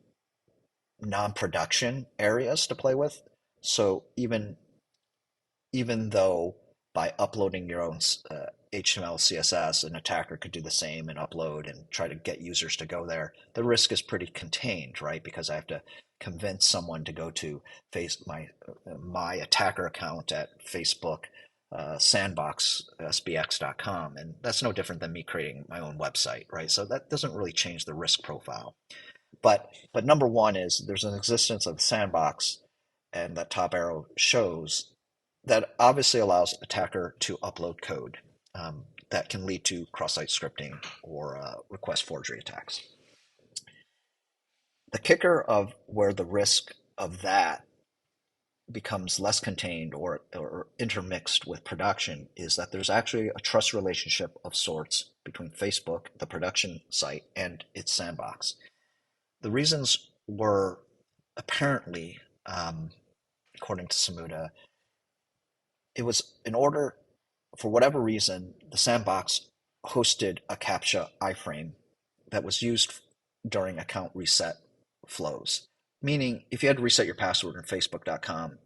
non-production areas to play with. So even though by uploading your own HTML, CSS, an attacker could do the same and upload and try to get users to go there, the risk is pretty contained, right? Because I have to convince someone to go to my attacker account at Facebook sandbox sbx.com, and that's no different than me creating my own website, right? So that doesn't really change the risk profile. But number one is there's an existence of the sandbox, and that top arrow shows that obviously allows attacker to upload code that can lead to cross-site scripting or request forgery attacks. The kicker of where the risk of that becomes less contained or intermixed with production is that there's actually a trust relationship of sorts between Facebook, the production site, and its sandbox. The reasons were apparently, according to Samuda, it was in order, for whatever reason, the sandbox hosted a CAPTCHA iframe that was used during account reset flows. Meaning, if you had to reset your password in Facebook.com,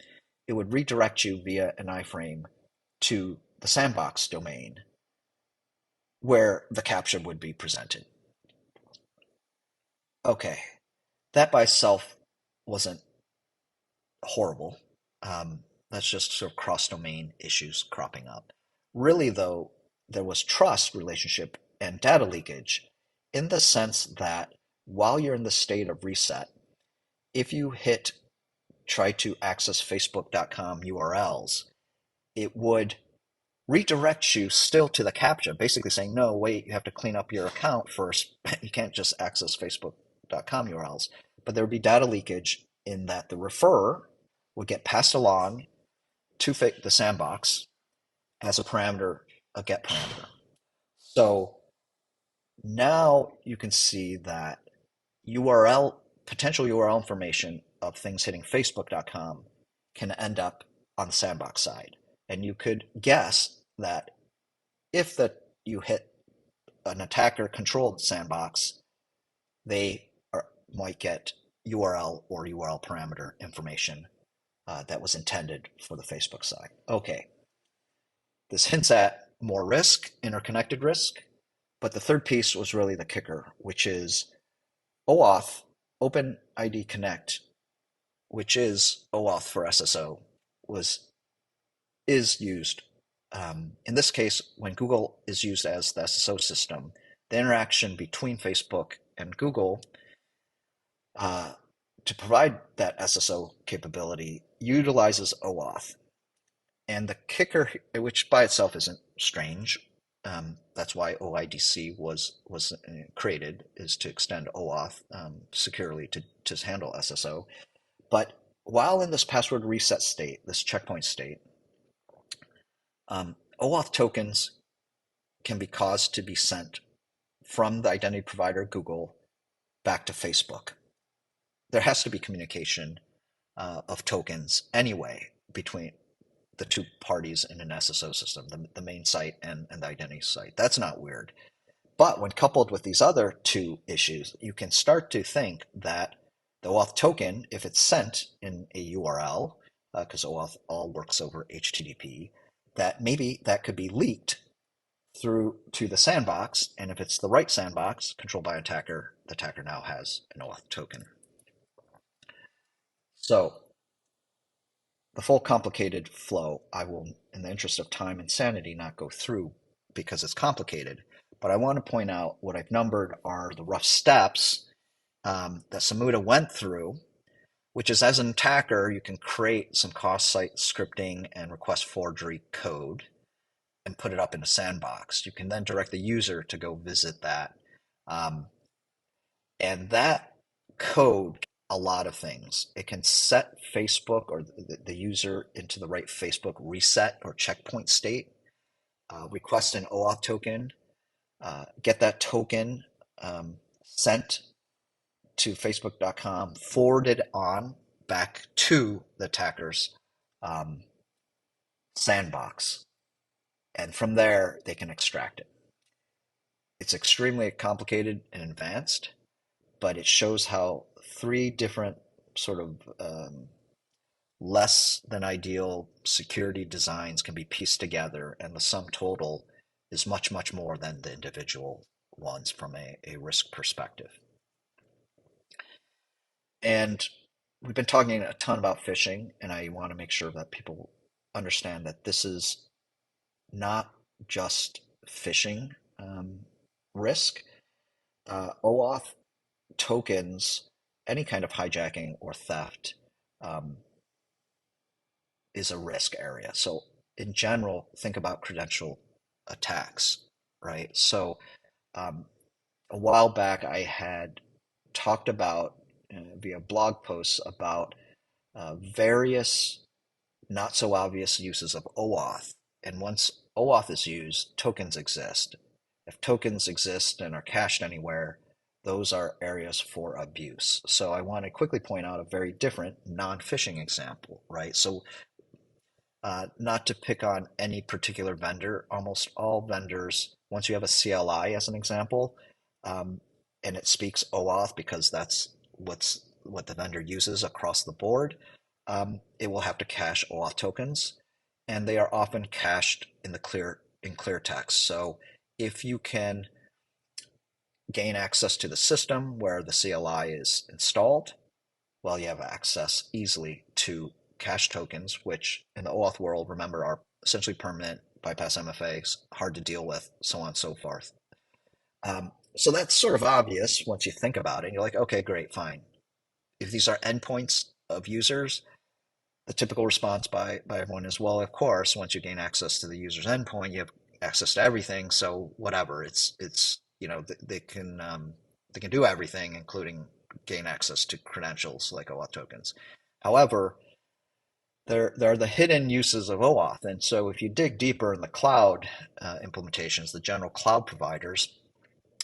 it would redirect you via an iframe to the sandbox domain where the CAPTCHA would be presented. Okay, that by itself wasn't horrible. Um, that's just sort of cross-domain issues cropping up. Really, though, there was trust relationship and data leakage in the sense that while you're in the state of reset, if you hit try to access Facebook.com URLs, it would redirect you still to the CAPTCHA, basically saying, no, wait, you have to clean up your account first. You can't just access Facebook.com URLs. But there would be data leakage in that the referrer would get passed along to the sandbox as a parameter, a get parameter. So now you can see that potential URL information of things hitting Facebook.com can end up on the sandbox side. And you could guess that if you hit an attacker controlled sandbox, they might get URL or URL parameter information that was intended for the Facebook side. Okay, this hints at more risk, interconnected risk, but the third piece was really the kicker, which is OAuth, OpenID Connect, which is OAuth for SSO, is used. In this case, when Google is used as the SSO system, the interaction between Facebook and Google to provide that SSO capability utilizes OAuth. And the kicker, which by itself isn't strange, that's why OIDC was created, is to extend OAuth securely to handle SSO. But while in this password reset state, this checkpoint state, OAuth tokens can be caused to be sent from the identity provider Google back to Facebook. There has to be communication of tokens anyway between the two parties in an SSO system, the main site and the identity site. That's not weird. But when coupled with these other two issues, you can start to think that the OAuth token, if it's sent in a URL, because OAuth all works over HTTP, that maybe that could be leaked through to the sandbox. And if it's the right sandbox controlled by an attacker, the attacker now has an OAuth token. So the full complicated flow, I will, in the interest of time and sanity, not go through because it's complicated. But I want to point out what I've numbered are the rough steps that Samuda went through which is as an attacker, you can create some cross-site scripting and request forgery code and put it up in a sandbox. You can then direct the user to go visit that. Um, and that code, a lot of things. It can set Facebook or the user into the right Facebook reset or checkpoint state, request an OAuth token, get that token sent to Facebook.com, forwarded on back to the attacker's um, sandbox. And from there, they can extract it. It's extremely complicated and advanced, but it shows how three different sort of less than ideal security designs can be pieced together, and the sum total is much, much more than the individual ones from a risk perspective. And we've been talking a ton about phishing, and I want to make sure that people understand that this is not just phishing risk. OAuth tokens, any kind of hijacking or theft um, is a risk area. So in general, think about credential attacks, right? So um, a while back, I had talked about via blog posts about various not so obvious uses of OAuth. And once OAuth is used, tokens exist. If tokens exist and are cached anywhere, those are areas for abuse. So I want to quickly point out a very different non-phishing example, right? So not to pick on any particular vendor, almost all vendors, once you have a CLI as an example, um, and it speaks OAuth because that's what the vendor uses across the board, it will have to cache OAuth tokens, and they are often cached in clear text. So if you can gain access to the system where the CLI is installed, well, you have access easily to cache tokens, which in the OAuth world, remember, are essentially permanent, bypass MFAs, hard to deal with, so on and so forth. So that's sort of obvious once you think about it. You're like, okay, great, fine. If these are endpoints of users, the typical response by everyone is, well, of course, once you gain access to the user's endpoint, you have access to everything. So whatever, it's they can do everything, including gain access to credentials like OAuth tokens. However, there are the hidden uses of OAuth, and so if you dig deeper in the cloud implementations, the general cloud providers,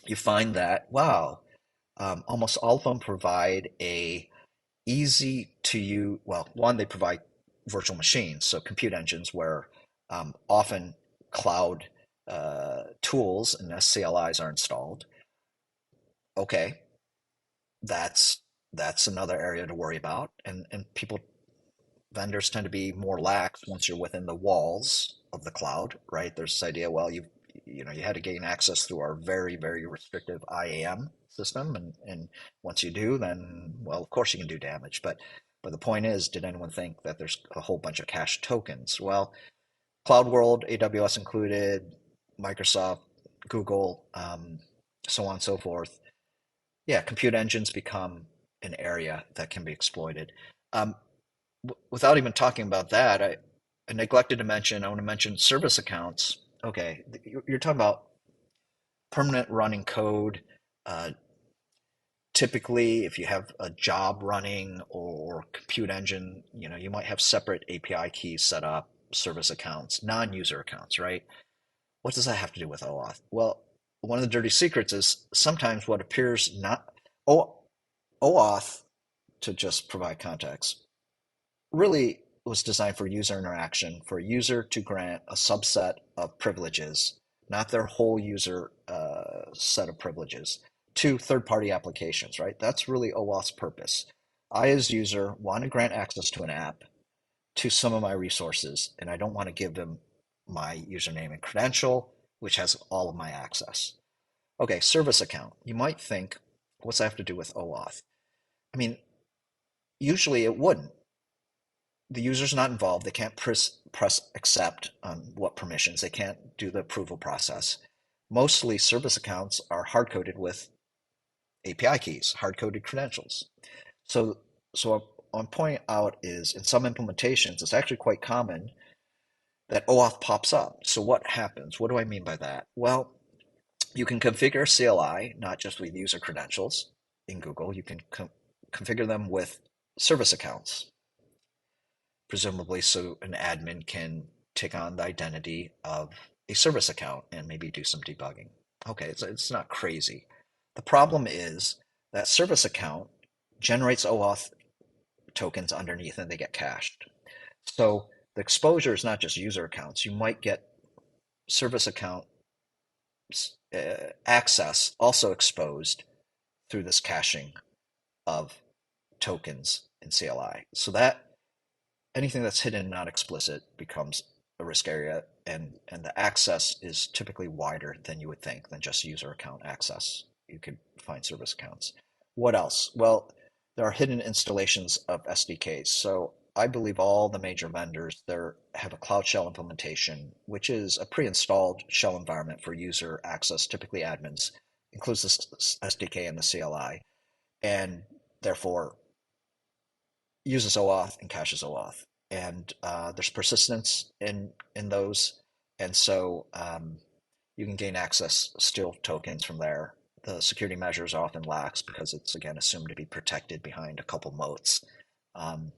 you find that wow, almost all of them provide a easy to use. Well, one, they provide virtual machines, so compute engines where often cloud tools and SCLIs are installed. Okay, that's another area to worry about, and people vendors tend to be more lax once you're within the walls of the cloud, right? There's this idea, well, you had to gain access through our very, very restrictive IAM system, and once you do, then well, of course you can do damage. But the point is, did anyone think that there's a whole bunch of cached tokens? Well, cloud world, AWS included, Microsoft, Google, so on and so forth. Yeah, compute engines become an area that can be exploited. Um, Without even talking about that, I neglected to mention, I want to mention service accounts. Okay, you're talking about permanent running code. Uh, Typically, if you have a job running or compute engine, you might have separate API keys set up, service accounts, non-user accounts, right? What does that have to do with OAuth? Well, one of the dirty secrets is sometimes what appears not OAuth, to just provide context, really was designed for user interaction, for a user to grant a subset of privileges, not their whole user set of privileges, to third-party applications, right? That's really OAuth's purpose. I, as user, want to grant access to an app to some of my resources, and I don't want to give them my username and credential, which has all of my access. Okay, service account. You might think, what's that have to do with OAuth? I mean, usually it wouldn't. The user's not involved. They can't press accept on what permissions. They can't do the approval process. Mostly service accounts are hard coded with API keys, hard coded credentials. So I'm pointing out is in some implementations, it's actually quite common that OAuth pops up. So what happens? What do I mean by that? Well, you can configure CLI, not just with user credentials in Google. You can configure them with service accounts, presumably so an admin can take on the identity of a service account and maybe do some debugging. Okay, it's not crazy. The problem is that service account generates OAuth tokens underneath and they get cached. So the exposure is not just user accounts. You might get service account access also exposed through this caching of tokens in CLI. So that anything that's hidden and not explicit becomes a risk area, and the access is typically wider than you would think than just user account access. You could find service accounts. What else? Well, there are hidden installations of SDKs. So I believe all the major vendors there have a Cloud Shell implementation, which is a pre-installed shell environment for user access, typically admins, includes this SDK and the CLI, and therefore uses OAuth and caches OAuth. And there's persistence in those, and so you can gain access still tokens from there. The security measures are often lax because it's again assumed to be protected behind a couple moats. Um,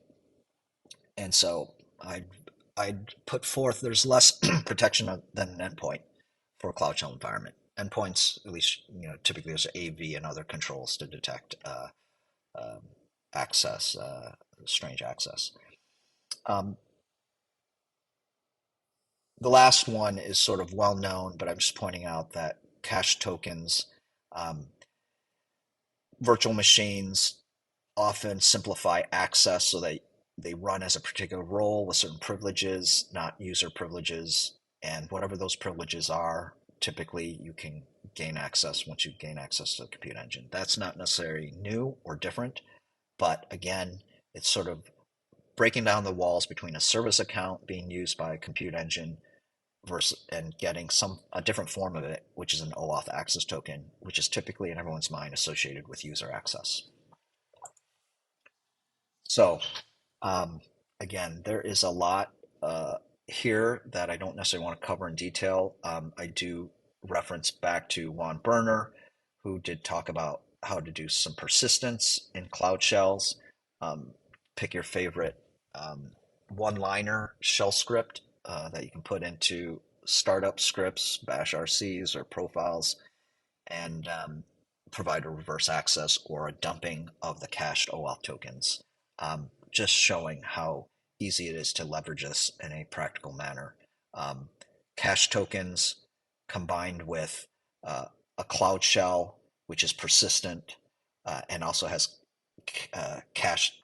and so I'd put forth there's less protection than an endpoint for a Cloud Shell environment. Endpoints, at least typically there's AV and other controls to detect um, access, strange access. Um, the last one is sort of well known, but I'm just pointing out that cache tokens, um, virtual machines often simplify access so that they run as a particular role with certain privileges, not user privileges. And whatever those privileges are, typically you can gain access once you gain access to the compute engine. That's not necessarily new or different, but again, it's sort of breaking down the walls between a service account being used by a compute engine versus and getting a different form of it, which is an OAuth access token, which is typically in everyone's mind associated with user access. So um, again, there is a lot here that I don't necessarily want to cover in detail. I do reference back to Juan Berner, who did talk about how to do some persistence in Cloud Shells. Pick your favorite one-liner shell script that you can put into startup scripts, bash RCs or profiles, and provide a reverse access or a dumping of the cached OAuth tokens, just showing how easy it is to leverage this in a practical manner. Um, Cache tokens combined with uh, a Cloud Shell, which is persistent and also has cache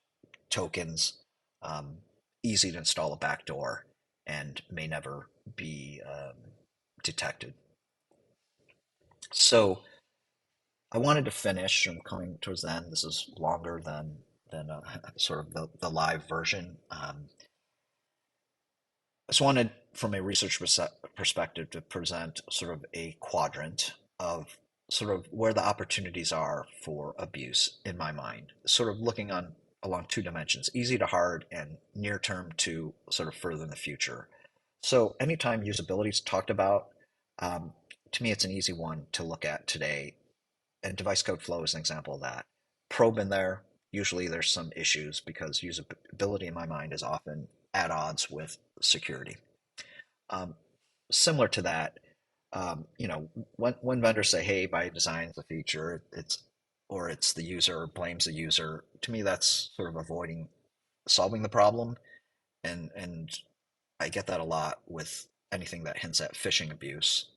tokens, um, easy to install a backdoor, and may never be detected. So I wanted to finish. I'm coming towards the end. This is longer than sort of the live version. I just wanted, from a research perspective, to present sort of a quadrant of sort of where the opportunities are for abuse in my mind. Sort of looking on along two dimensions: easy to hard and near term to sort of further in the future. So anytime usability is talked about, um, to me, it's an easy one to look at today, and device code flow is an example of that. Probe in there. Usually there's some issues because usability in my mind is often at odds with security. Um, Similar to that, when vendors say, "Hey, by design, it's a feature," it's the user blames the user. To me, that's sort of avoiding solving the problem, and I get that a lot with anything that hints at phishing abuse.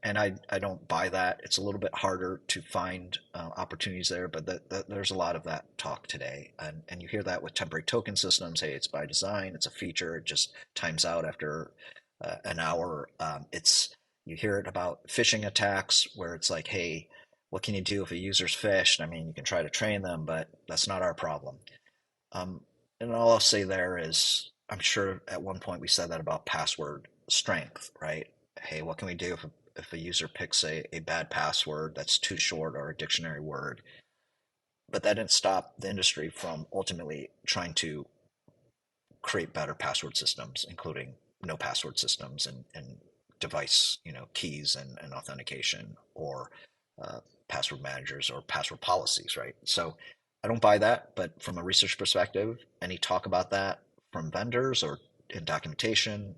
And I don't buy that. It's a little bit harder to find opportunities there, but there's a lot of that talk today, and you hear that with temporary token systems. Hey, it's by design. It's a feature. It just times out after an hour. It's you hear it about phishing attacks where it's like, hey, what can you do if a user's phished? I mean, you can try to train them, but that's not our problem. Um, and all I'll say there is, I'm sure at one point we said that about password strength, right? Hey, what can we do if a user picks a bad password that's too short or a dictionary word? But that didn't stop the industry from ultimately trying to create better password systems, including no password systems and device, keys and authentication, or uh, password managers or password policies, right? So I don't buy that, but from a research perspective, any talk about that from vendors or in documentation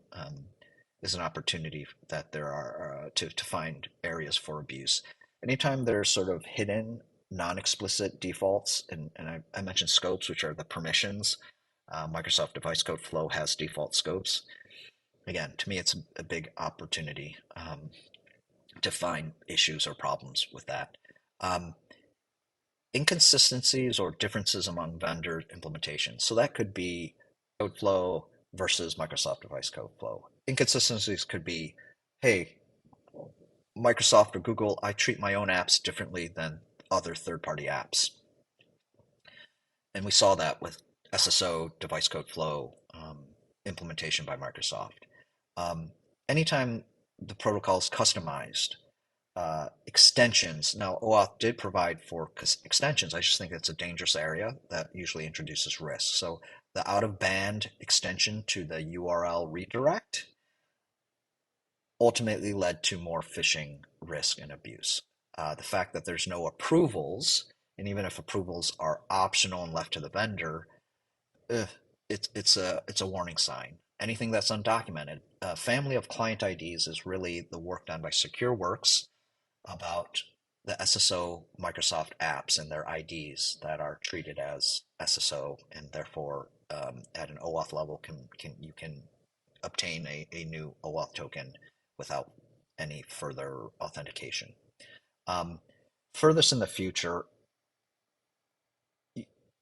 is an opportunity that there are to find areas for abuse. Anytime there's sort of hidden, non-explicit defaults, and I mentioned scopes, which are the permissions. Microsoft Device Code Flow has default scopes. Again, to me, it's a big opportunity to find issues or problems with that. Um, Inconsistencies or differences among vendor implementations. So that could be code flow versus Microsoft Device Code Flow. Inconsistencies could be, hey, Microsoft or Google, I treat my own apps differently than other third-party apps. And we saw that with SSO, Device Code Flow implementation by Microsoft. Um, Anytime the protocol is customized, extensions. Now, OAuth did provide for extensions. I just think it's a dangerous area that usually introduces risk. So the out-of-band extension to the URL redirect ultimately led to more phishing risk and abuse. The fact that there's no approvals, and even if approvals are optional and left to the vendor, it's a warning sign. Anything that's undocumented. A family of client IDs is really the work done by SecureWorks about the SSO Microsoft apps and their IDs that are treated as SSO, and therefore at an OAuth level you can obtain a new OAuth token without any further authentication. Um, Furthest in the future,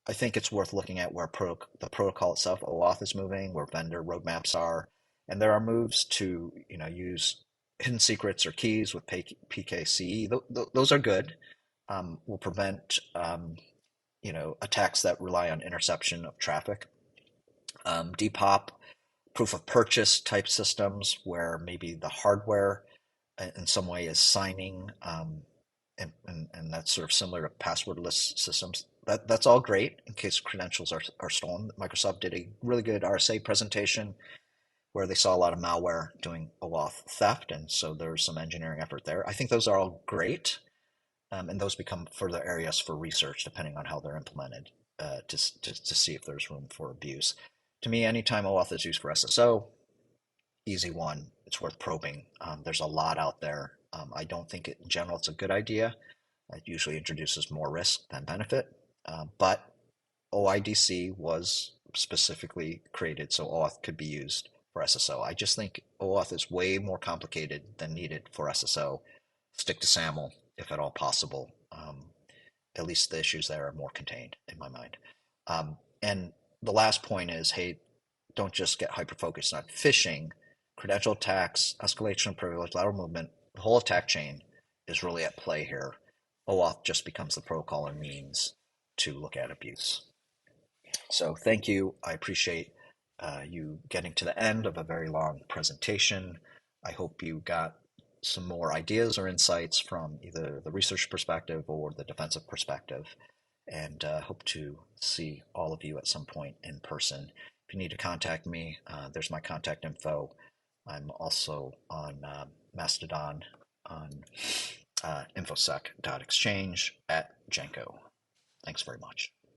I think it's worth looking at where the protocol itself, OAuth, is moving, where vendor roadmaps are, and there are moves to use hidden secrets or keys with PKCE. Those are good. Will prevent attacks that rely on interception of traffic. Depop, proof of purchase type systems, where maybe the hardware in some way is signing, and that's sort of similar to passwordless systems. That's all great in case credentials are stolen. Microsoft did a really good RSA presentation where they saw a lot of malware doing OAuth theft, and so there's some engineering effort there. I think those are all great, and those become further areas for research depending on how they're implemented to see if there's room for abuse. To me, anytime OAuth is used for SSO, easy one. It's worth probing. There's a lot out there. I don't think in general it's a good idea. It usually introduces more risk than benefit. But OIDC was specifically created so OAuth could be used for SSO. I just think OAuth is way more complicated than needed for SSO. Stick to SAML if at all possible. At least the issues there are more contained in my mind. And the last point is, hey, don't just get hyper-focused on phishing. Credential attacks, escalation of privilege, lateral movement, the whole attack chain is really at play here. OAuth just becomes the protocol and means to look at abuse. So thank you. I appreciate you getting to the end of a very long presentation. I hope you got some more ideas or insights from either the research perspective or the defensive perspective, and hope to see all of you at some point in person. If you need to contact me, there's my contact info. I'm also on Mastodon on infosec.exchange @Jenko. Thanks very much.